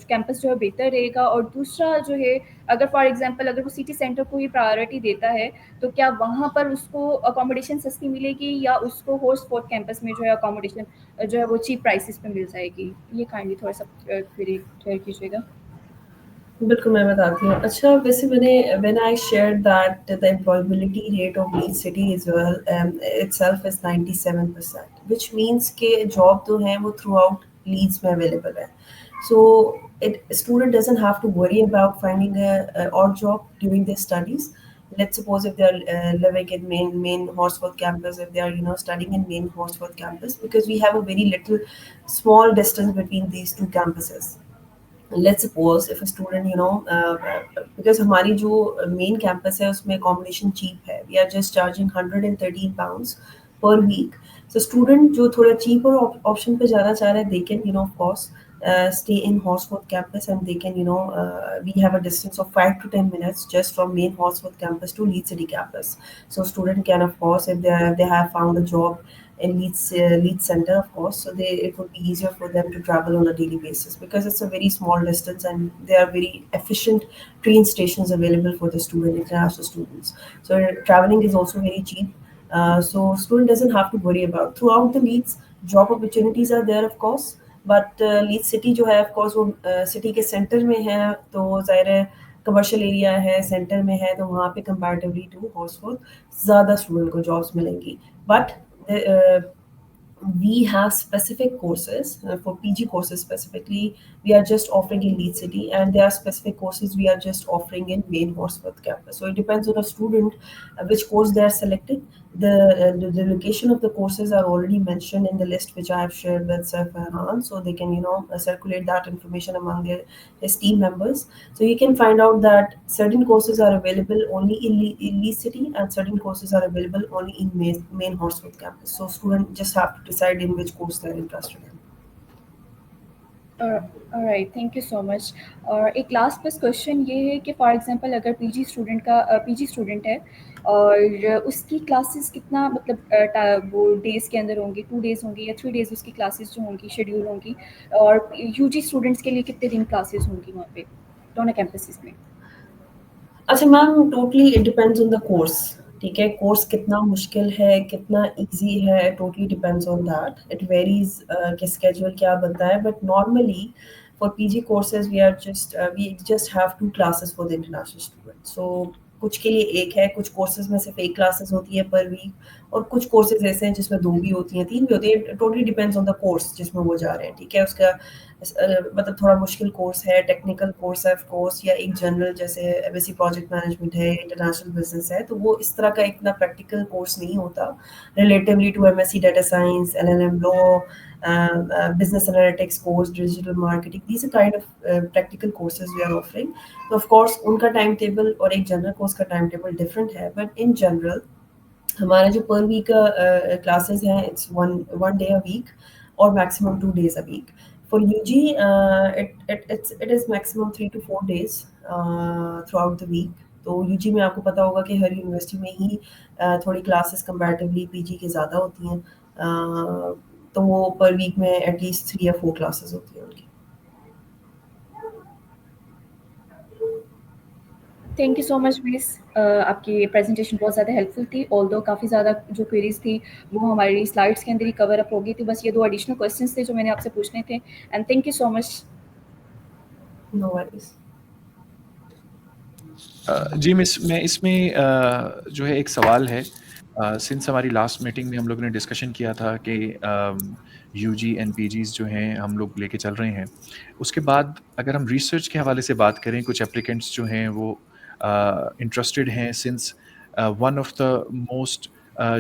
Speaker 5: कैंपस जो है बेहतर रहेगा? और दूसरा जो है अगर फॉर एग्जांपल अगर वो सिटी सेंटर को ही प्रायोरिटी देता है, तो क्या वहाँ पर उसको अकोमोडेशन सस्ती मिलेगी या उसको होस्टफोर्ड कैंपस में जो है अकोमोडेशन जो है वो चीप प्राइसेस पे मिल जाएगी? ये काइंडली थोड़ा-सा क्वेरी क्लियर कीजिएगा।
Speaker 3: बिल्कुल, मैं बताती हूँ। अच्छा, वैसे when I shared that the employability rate of lead city is well itself is 97%, which means कि जॉब तो है वो थ्रू आउट लीड्स में अवेलेबल है। So student doesn't have to worry about finding a odd job during their studies. Let's suppose if they are living in main Horsforth campus, if they are studying in main Horsforth campus, because we have a very little small distance between these two campuses. Let's suppose if a student because हमारी जो main campus है उसमें accommodation cheap है, we are just charging £113 per week. So student जो थोड़ा cheap और option पे जाना चाह रहे हैं, they can of course stay in Horsforth campus, and they can we have a distance of 5 to 10 minutes just from main Horsforth campus to Leeds City campus. So student can of course, if they have found a job in Leeds Center, of course, so it would be easier for them to travel on a daily basis because it's a very small distance and there are very efficient train stations available for the international students. So traveling is also very cheap. So student doesn't have to worry about throughout the Leeds. Job opportunities are there, of course, but lead city जो है of course वो city के centre में है, तो ज़ाहिर है commercial area है, सेंटर में है, तो वहाँ पे कंपैरेटिवली टू हॉर्सफोर्ड ज़्यादा स्टूडेंट को जॉब्स मिलेंगी। But we have specific courses for PG courses specifically. We are just offering in Leeds City, and there are specific courses we are just offering in main Horsforth campus. So it depends on a student which course they are selecting. The location of the courses are already mentioned in the list which I have shared with Sir Farhan, so they can circulate that information among his team members. So you can find out that certain courses are available only in Leeds City, and certain courses are available only in main Horsforth campus. So students just have to decide in which course they're interested in.
Speaker 5: Alright, thank you so much. और एक last बस question ये है कि for example अगर PG student है और उसकी क्लासेस कितना मतलब वो डेज़ के अंदर होंगी, 2 डेज़ होंगी या 3 डेज़ उसकी क्लासेस जो होंगी शेड्यूल होंगी, और यूजी स्टूडेंट्स के लिए कितने दिन क्लासेस होंगी वहाँ पे दोनों कैंपसेस में?
Speaker 3: अच्छा ma'am, totally it depends on the course. ठीक है, कोर्स कितना मुश्किल है, कितना इजी है, totally depends on that. It varies कि स्केड्यूल क्या बनता है, but normally for PG courses we just have 2 classes for the international student. So कुछ के लिए एक है, कुछ कोर्सेज में सिर्फ 1 क्लासेस होती है पर वीक, और कुछ कोर्सेज ऐसे हैं जिसमें 2 भी होती हैं, 3 भी होती है। Totally depends on the course जिसमें वो जा रहे हैं। ठीक है, उसका मतलब थोड़ा मुश्किल कोर्स है, टेक्निकल कोर्स है ऑफ कोर्स, या एक जनरल जैसे एमएससी प्रोजेक्ट मैनेजमेंट है, इंटरनेशनल बिजनेस है, तो वो इस तरह का इतना प्रैक्टिकल कोर्स नहीं होता relatively to MSc data science, LLM law, business analytics course, digital marketing. These are kind of practical courses we are offering. So of course उनका टाइम टेबल और एक जनरल कोर्स का टाइम टेबल डिफरेंट है, but in general हमारा जो per week classes हैं, it's one day a week और maximum 2 days a week. For UG, it is maximum 3 to 4 days throughout the week. तो UG में आपको पता होगा कि हर यूनिवर्सिटी में ही थोड़ी क्लासेस कंपैरेटिवली पीजी की ज़्यादा होती हैं, तो वो पर वीक में एटलीस्ट 3 या 4 क्लासेस होती हैं उनकी।
Speaker 5: Thank you so much miss, आपकी प्रेजेंटेशन बहुत ज़्यादा हेल्पफुल थी। ऑल्दो काफ़ी ज़्यादा जो क्वेरीज थी वो हमारी स्लाइड्स के अंदर ही कवर अप हो गई थी। बस ये 2 एडिशनल क्वेश्चंस थे जो मैंने आपसे पूछने थे, and thank you so much.
Speaker 3: No worries.
Speaker 4: जी मिस, मैं इसमें जो है एक सवाल है। सिंस हमारी लास्ट मीटिंग में हम लोगों ने डिस्कशन किया था कि यूजी एंड पीजीज़ जो हैं हम लोग लेके चल रहे हैं। उसके बाद अगर हम रिसर्च के हवाले से बात करें, कुछ एप्लीकेंट्स जो हैं वो इंटरेस्टेड हैं, since one of the most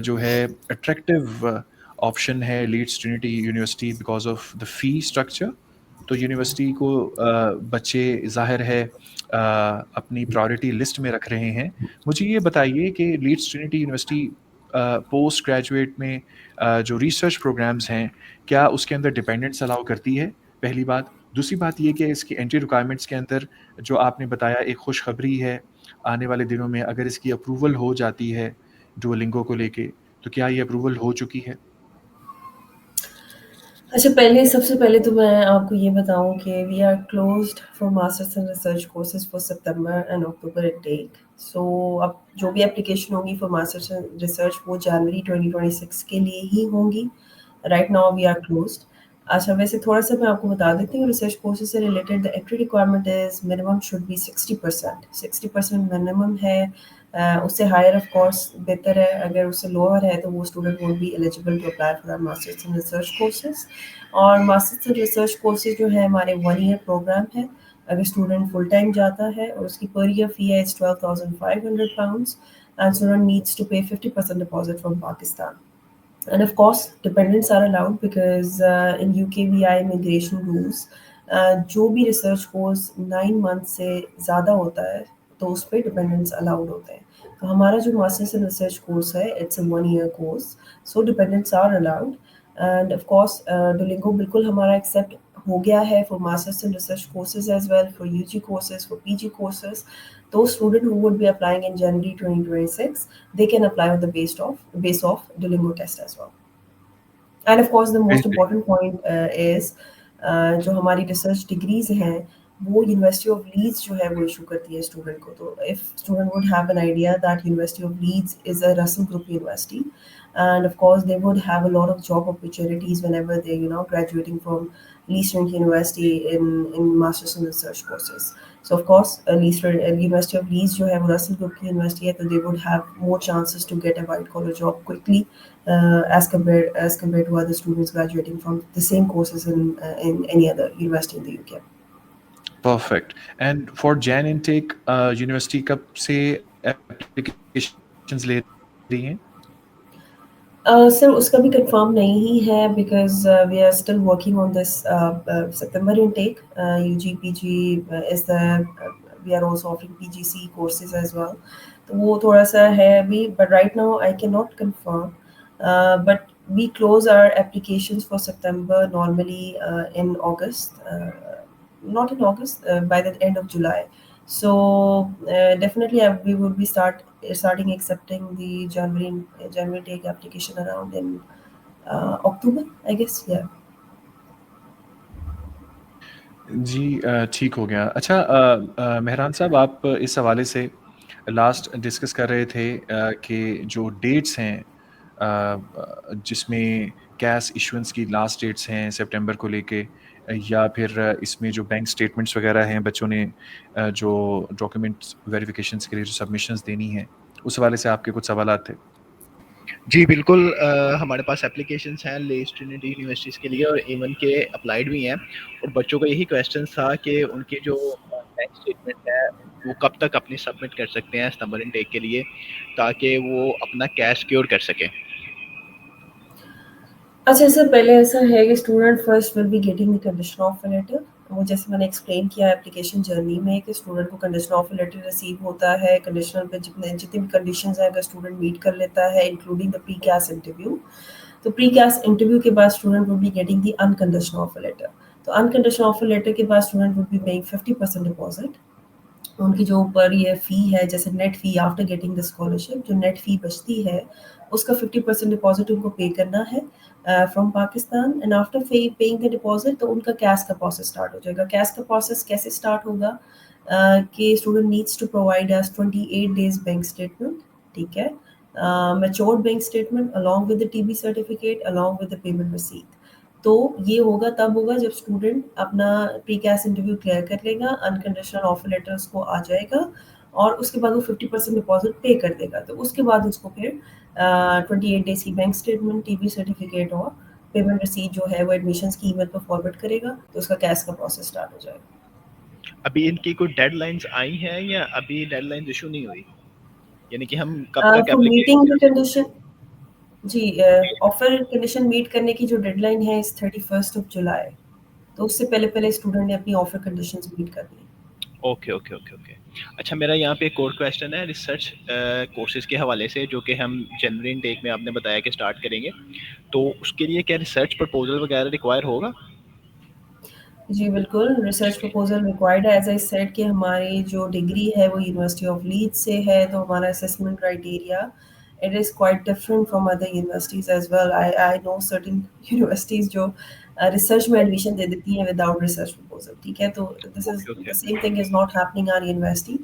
Speaker 4: जो है अट्रैक्टिव ऑप्शन है Leeds Trinity University because of the fee structure. तो यूनिवर्सिटी को बच्चे ज़ाहिर है अपनी प्रायोरिटी लिस्ट में रख रहे हैं। मुझे ये बताइए कि Leeds Trinity University post graduate में जो रिसर्च प्रोग्राम्स हैं, क्या उसके अंदर डिपेंडेंट्स अलाउ करती है? पहली बात। दूसरी बात ये कि इसकी एंट्री रिक्वायरमेंट्स के अंदर जो आपने बताया एक खुशखबरी है, आने वाले दिनों में अगर इसकी अप्रूवल हो जाती है डुओलिंगो को लेके, तो क्या ये अप्रूवल हो चुकी है?
Speaker 3: अच्छा, सबसे पहले तो मैं आपको ये बताऊँ कि we are closed for masters and research courses for September and October intake. So अब जो भी एप्लीकेशन होंगी फॉर मास्टर्स एंड रिसर्च वो जनवरी 2026 के लिए ही होंगी। Right now we are closed. अच्छा, वैसे थोड़ा-सा मैं आपको बता देती हूँ रिसर्च कोर्सेज़ से related. The entry requirement is minimum should be 60%। 60% minimum है। उससे हायर ऑफ कोर्स बेहतर है। अगर उससे लोअर है तो वो student won't be eligible to apply for masters in research courses. और मास्टर्स इन रिसर्च कोर्सेज जो है हमारे 1 ईयर प्रोग्राम है। अगर स्टूडेंट फुल टाइम जाता है और उसकी पर ईयर फी है is £12,500 and student needs to pay 50% deposit from Pakistan. And of course, dependents are allowed because in UKVI immigration rules, जो भी रिसर्च कोर्स 9 मंथ से ज़्यादा होता है तो उस पर डिपेंडेंट्स अलाउड होते हैं। तो हमारा जो मास्टर्स इन रिसर्च कोर्स है it's a 1 year course, so dependents are allowed. And of course Duolingo बिल्कुल हमारा एक्सेप्ट हो गया है for masters in research courses as well, for UG courses, for PG courses. Those student who would be applying in January 2026, they can apply on the base of Duolingo test as well. And of course the most important point is जो हमारी research degrees हैं वो university of Leeds जो है वो issue करती है student को। तो if student would have an idea that University of Leeds is a Russell Group university, and of course they would have a lot of job opportunities whenever they graduating from Leeds Trinity University in masters in research courses. So of course University of Leeds जो है वो Russell group की university है, तो they would have more chances to get a white collar job quickly as compared to other students graduating from the same courses in any other university in the UK.
Speaker 4: Perfect. And for Jain intake university कब से applications ले रही हैं?
Speaker 3: Sir उसका भी confirm नहीं ही है because we are still working on this September intake. UG PG is the we are also offering PGC courses as well. तो वो थोड़ा सा है अभी, but right now I can not confirm. But we close our applications for September normally in August, not in August, by the end of July. So definitely we would be starting accepting the January take application around in October, I guess. Yeah.
Speaker 4: जी ठीक हो गया। अच्छा मेहरान साहब, आप इस हवाले से last discuss कर रहे थे कि जो डेट्स हैं जिसमें कैश इशुएंस की लास्ट डेट्स हैं सितंबर को लेके, या फिर इसमें जो बैंक स्टेटमेंट्स वगैरह हैं बच्चों ने जो डॉक्यूमेंट्स वेरिफिकेशंस के लिए जो सबमिशंस देनी हैं, उस हवाले से आपके कुछ सवालात थे।
Speaker 6: जी बिल्कुल, हमारे पास एप्लीकेशंस हैं लीड्स ट्रिनिटी यूनिवर्सिटीज़ के लिए और इवन के अप्लाइड भी हैं। और बच्चों का यही क्वेश्चन था कि उनकी जो बैंक स्टेटमेंट है वो कब तक अपनी सबमिट कर सकते हैं सितंबर इनटेक के लिए, ताकि वो अपना कैश सिक्योर कर सकें।
Speaker 3: अच्छा सर, पहले ऐसा है कि student first will be getting the condition offer letter. वो जैसे मैंने एक्सप्लेन किया एप्लीकेशन जर्नी में कि स्टूडेंट को कंडीशन ऑफर लेटर रिसीव होता है। कंडीशनल पे जितनी भी कंडीशंस हैं अगर स्टूडेंट मीट कर लेता है including the pre CAS interview, तो प्री कैस इंटरव्यू के बाद student will be getting the unconditional offer letter. तो अनकंडीशनल ऑफर लेटर के बाद student will be paying 50% deposit. उनकी जो ऊपर ये फ़ी है, जैसे net fee after getting the scholarship, जो नेट फ़ी बचती है उसका 50% डिपॉजिट उनको पे करना है from Pakistan. And after paying the deposit तो उनका कैश का प्रोसेस स्टार्ट हो जाएगा। कैश का प्रोसेस कैसे स्टार्ट होगा? कि student needs to provide as 28 days bank statement, ठीक है, matured bank statement along with the TB certificate along with the payment receipt. तो ये होगा तब होगा जब स्टूडेंट अपना प्री कैस इंटरव्यू क्लियर कर लेगा, अनकंडीशनल ऑफर लेटर उसको आ जाएगा और उसके बाद वो 50% डिपॉजिट पे कर देगा। तो उसके बाद उसको फिर 28 डेज की बैंक स्टेटमेंट, टीबी सर्टिफिकेट और पेमेंट रिसीट जो है वो एडमिशन्स की ईमेल पर फॉरवर्ड करेगा, तो उसका कैश का प्रोसेस स्टार्ट हो जाएगा।
Speaker 6: अभी इनकी कोई डेडलाइंस आई हैं या अभी डेडलाइंस इशू नहीं हुई? यानी कि हम कब तक
Speaker 3: for meeting the
Speaker 6: application?
Speaker 3: Condition, जी, ऑफर कंडीशन मीट करने की जो डेडलाइन है इस 31 जुलाई, तो उससे पहले पहले स्टूडेंट ने अपनी ऑफर कंडीशंस मीट करनी है।
Speaker 6: Okay okay okay okay. अच्छा, मेरा यहाँ पे एक और क्वेश्चन है रिसर्च कोर्सेज के हवाले से, जो कि हम जनवरी इनटेक में आपने बताया कि स्टार्ट करेंगे, तो उसके लिए क्या रिसर्च प्रपोजल वगैरह रिक्वायर होगा?
Speaker 3: जी बिल्कुल, रिसर्च प्रपोजल रिक्वायर्ड है। एज आई सेड कि हमारी जो डिग्री है वो यूनिवर्सिटी ऑफ लीड्स से है, तो हमारा assessment criteria it is quite different from other universities as well. I know certain universities जो रिसर्च में एडमिशन दे देती हैं विदाउट रिसर्च प्रपोजल, ठीक है, तो this is
Speaker 6: okay
Speaker 3: the
Speaker 6: okay.
Speaker 3: Same thing is not happening our university,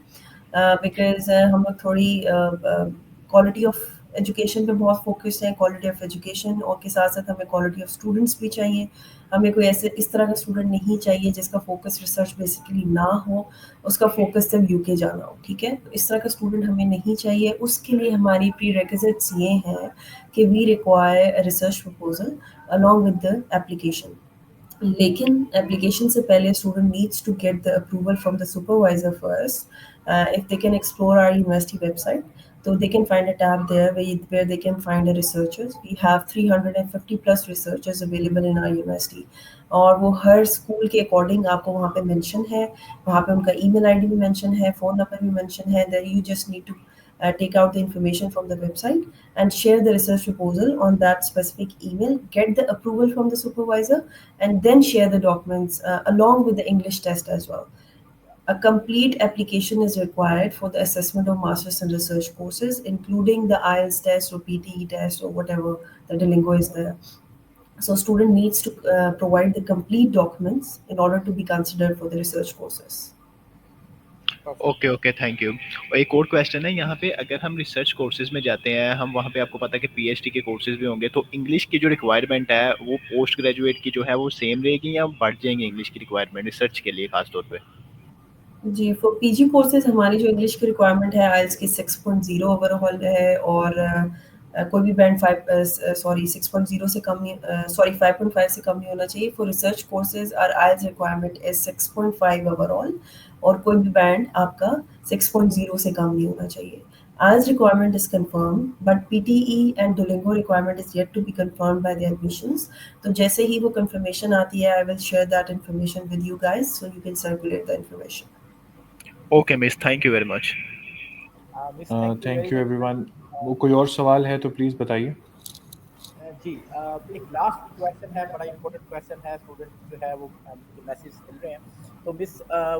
Speaker 3: because हम लोग थोड़ी क्वालिटी ऑफ एजुकेशन पे बहुत फोकस्ड हैं, क्वालिटी ऑफ एजुकेशन और के साथ साथ हमें क्वालिटी ऑफ स्टूडेंट्स भी चाहिए। हमें कोई ऐसे इस तरह का स्टूडेंट नहीं चाहिए जिसका फोकस रिसर्च बेसिकली ना हो, उसका फोकस सिर्फ यूके जाना हो, ठीक है, तो इस तरह का स्टूडेंट हमें नहीं चाहिए। उसके लिए हमारी प्री रेक्विजिट्स ये हैं कि we require research proposal along with the application. लेकिन एप्लीकेशन से पहले student needs to get the approval from the supervisor first. If they can explore our university website, so they can find a tab there where they can find the researchers. We have 350 plus researchers available in our university, और वो हर school के according आपको वहाँ पे mention है, वहाँ पे उनका ईमेल आईडी भी मेंशन है, फ़ोन नंबर भी मेंशन है। That you just need to take out the information from the website and share the research proposal on that specific email, get the approval from the supervisor, and then share the documents along with the English test as well. A complete application is required for the assessment of master's and research courses, including the IELTS test or PTE test or whatever the Duolingo is there. So student needs to provide the complete documents in order to be considered for the research courses.
Speaker 6: Okay okay, thank you. और एक और question है यहाँ पे, अगर हम research courses में जाते हैं, हम वहाँ पे आपको पता है कि पीएचडी के कोर्सेज भी होंगे, तो इंग्लिश की जो रिक्वायरमेंट है वो पोस्ट ग्रेजुएट की जो है वो सेम रहेगी या बढ़ जाएंगे इंग्लिश की रिक्वायरमेंट रिसर्च के लिए खास तौर पे?
Speaker 3: जी, फॉर पीजी कोर्सेज हमारी जो इंग्लिश की रिक्वायरमेंट है आइल्स की 6.0 ओवरऑल है, और कोई भी बैंड 6.0 से कम नहीं, 5.5 से कम नहीं होना चाहिए। For research courses are IELTS requirement is 6.5 overall, और कोई भी बैंड आपका 6.0 से कम नहीं होना चाहिए। IELTS requirement is confirmed, but PTE and Duolingo requirement is yet to be confirmed by the admissions. तो जैसे ही वो confirmation आती है, I will share that information with you guys so you can circulate the information.
Speaker 6: Okay miss, thank you very much.
Speaker 1: Miss thank you
Speaker 4: thank
Speaker 1: very
Speaker 4: you
Speaker 1: much.
Speaker 4: Everyone. वो कोई और सवाल है तो प्लीज़ बताइए।
Speaker 1: जी, एक लास्ट क्वेश्चन है, बड़ा इंपॉर्टेंट क्वेश्चन है, स्टूडेंट जो है वो मुझे मैसेज मिल रहे हैं। तो मिस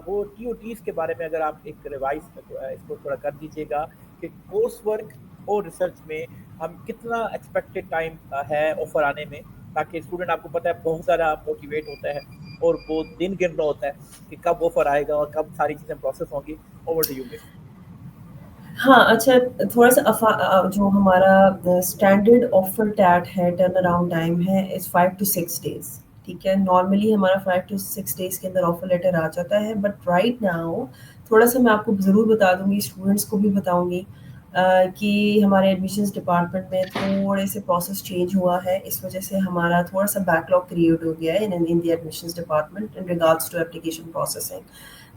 Speaker 1: वो टीओटीज के बारे में अगर आप एक रिवाइज इसको थोड़ा कर दीजिएगा कि कोर्स वर्क और रिसर्च में हम कितना एक्सपेक्टेड टाइम है ऑफर आने में, ताकि स्टूडेंट, आपको पता है, बहुत ज़्यादा मोटिवेट होता है और वो दिन गिन रहा होता है कि कब ऑफर आएगा और कब सारी चीज़ें प्रोसेस होंगी। Over to you miss.
Speaker 3: हाँ, अच्छा, थोड़ा-सा जो हमारा स्टैंडर्ड ऑफर टैट है, टर्न अराउंड टाइम है इज़ 5 टू 6 डेज़, ठीक है? नॉर्मली हमारा 5 टू 6 डेज़ के अंदर ऑफर लेटर आ जाता है, बट राइट नाउ थोड़ा-सा मैं आपको ज़रूर बता दूँगी, स्टूडेंट्स को भी बताऊँगी कि हमारे एडमिशन्स डिपार्टमेंट में थोड़े से प्रोसेस चेंज हुआ है। इस वजह से हमारा थोड़ा-सा बैकलॉग क्रिएट हो गया है in the admissions department in regards to application processing.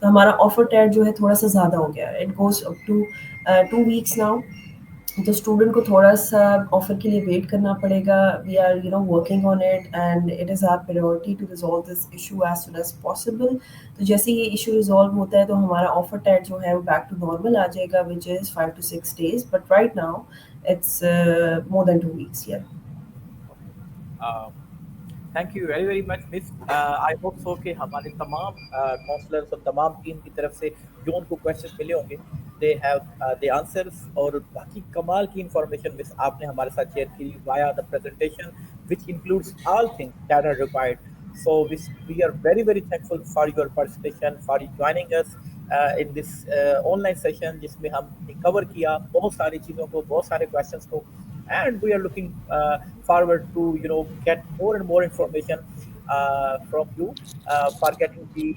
Speaker 3: तो हमारा ऑफर टैट जो है थोड़ा-सा ज़्यादा हो गया है। It goes up to 2 weeks now. तो स्टूडेंट को थोड़ा-सा ऑफ़र के लिए वेट करना पड़ेगा। We are working on it and it is our priority to resolve this issue as soon as possible. तो जैसे ही ये इश्यू रिज़ॉल्व होता है तो हमारा ऑफ़र टाइम जो है वो बैक टू नॉर्मल आ जाएगा, which is 5 to 6 days, but right now it's more than 2 weeks, yeah.
Speaker 1: Thank you very very much miss. I hope so कि हमारे तमाम काउंसलर्स और तमाम टीम की तरफ से जो उनको क्वेश्चन मिले होंगे, दे हैव द आंसर्स, और बाकी कमाल की इंफॉर्मेशन मिस आपने हमारे साथ शेयर की via the presentation, which includes all things that are required. So we are very very thankful for your participation, for joining us, in this online session, जिसमें हमने कवर किया बहुत सारी चीज़ों को, बहुत सारे क्वेश्चंस को, and we are looking forward to get more and more information from you for getting the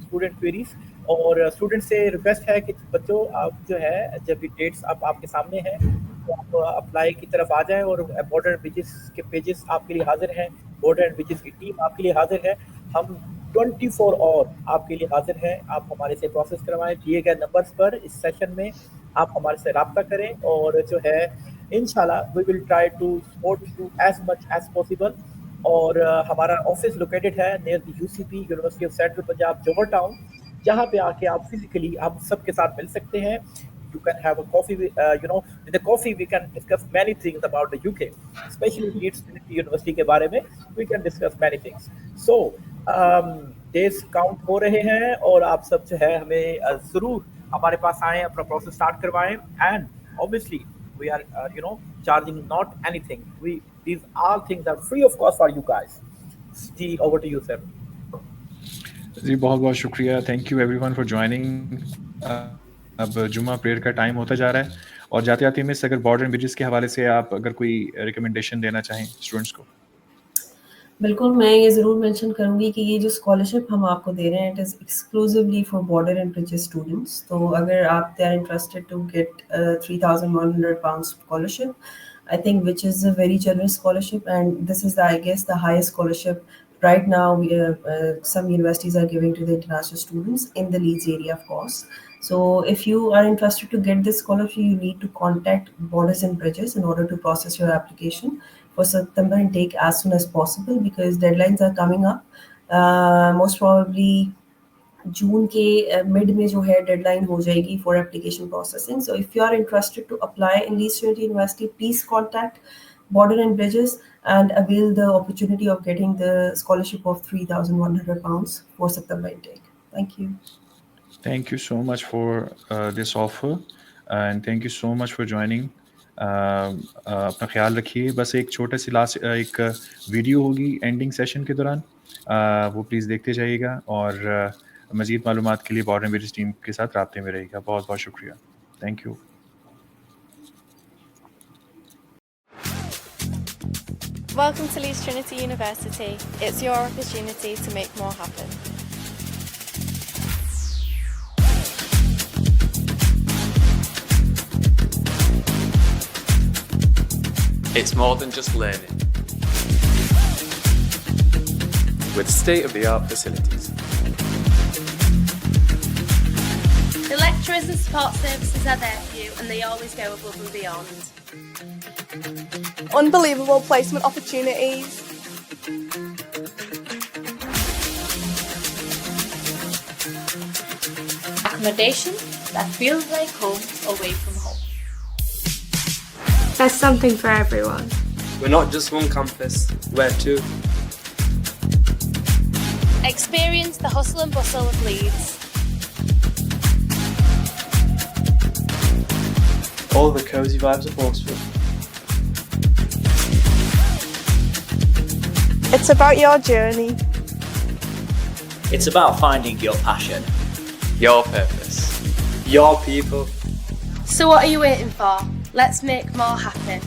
Speaker 1: student queries. और स्टूडेंट से रिक्वेस्ट है कि बच्चों, आप जो है जब भी डेट्स आप आपके सामने हैं तो आप अप्लाई की तरफ आ जाएं, और बॉर्डर एंड ब्रिजेस के पेजेस आपके लिए हाजिर हैं, बॉर्डर एंड ब्रिजेस की टीम आपके लिए हाजिर है, हम 24 और आपके लिए हाजिर हैं। आप हमारे से प्रोसेस करवाएं, दिए गए नंबर्स पर इस सेशन में आप हमारे से रब्ता करें, और जो है इंशाल्लाह we will try to support you as much as possible. और हमारा ऑफिस लोकेटेड है near the UCP, University of Central Punjab, Johar Town, जहाँ पे आके आप फिजिकली हम सबके साथ मिल सकते हैं। You can have a coffee, with the coffee we can discuss many things about the UK, especially Leeds Trinity University के बारे में we can discuss many things. So days count हो रहे हैं, और आप सब जो है हमें ज़रूर हमारे पास आएँ, अपना प्रोसेस स्टार्ट करवाएं, and obviously we are charging not anything. These all things are free of cost for you guys. जी, over to you sir.
Speaker 4: जी बहुत बहुत शुक्रिया, thank you everyone for joining. अब जुम्मा प्रेयर का टाइम होता जा रहा है, और जाते जाते मिस अगर बॉर्डर एंड ब्रिजेस के हवाले से आप अगर कोई रिकमेंडेशन देना चाहें स्टूडेंट्स को।
Speaker 3: बिल्कुल, मैं ये ज़रूर मेंशन करूँगी कि ये जो स्कॉलरशिप हम आपको दे रहे हैं, it is exclusively for Border and Bridges students. तो अगर आप they are interested to get 3,100 pounds scholarship, I think, which is a very generous scholarship, and this is I guess the highest scholarship right now. Some universities are giving to the international students in the Leeds area, of course. So if you are interested to get this scholarship, you need to contact Borders and Bridges in order to process your application for September intake as soon as possible, because deadlines are coming up. Most probably जून के mid में जो है deadline हो जाएगी for application processing. So if you are interested to apply in Leeds Trinity University, please contact Border and Bridges and avail the opportunity of getting the scholarship of 3,100 pounds for September intake. Thank you.
Speaker 4: Thank you so much for this offer, and thank you so much for joining. अपना ख्याल रखिए। बस एक छोटा सी last एक video होगी ending session के दौरान, वो प्लीज़ देखते जाइएगा, और मज़ीद मालूमात के लिए बॉर्डर एंड ब्रिजेस टीम के साथ राब्ते में रहिएगा। बहुत बहुत शुक्रिया, thank you.
Speaker 7: Welcome to Leeds Trinity University. It's your opportunity to make more happen.
Speaker 8: It's more than just learning. With state-of-the-art facilities.
Speaker 9: The lecturers and support services are there for you, and they always go above and beyond.
Speaker 7: Unbelievable placement opportunities.
Speaker 9: Accommodation that feels like home away from home.
Speaker 10: There's something for everyone.
Speaker 8: We're not just one campus, we're two.
Speaker 9: Experience the hustle and bustle of Leeds.
Speaker 8: All the cosy vibes of Horsford.
Speaker 7: It's about your journey.
Speaker 11: It's about finding your passion,
Speaker 8: Your purpose.
Speaker 11: your people.
Speaker 9: So what are you waiting for? Let's make more happen.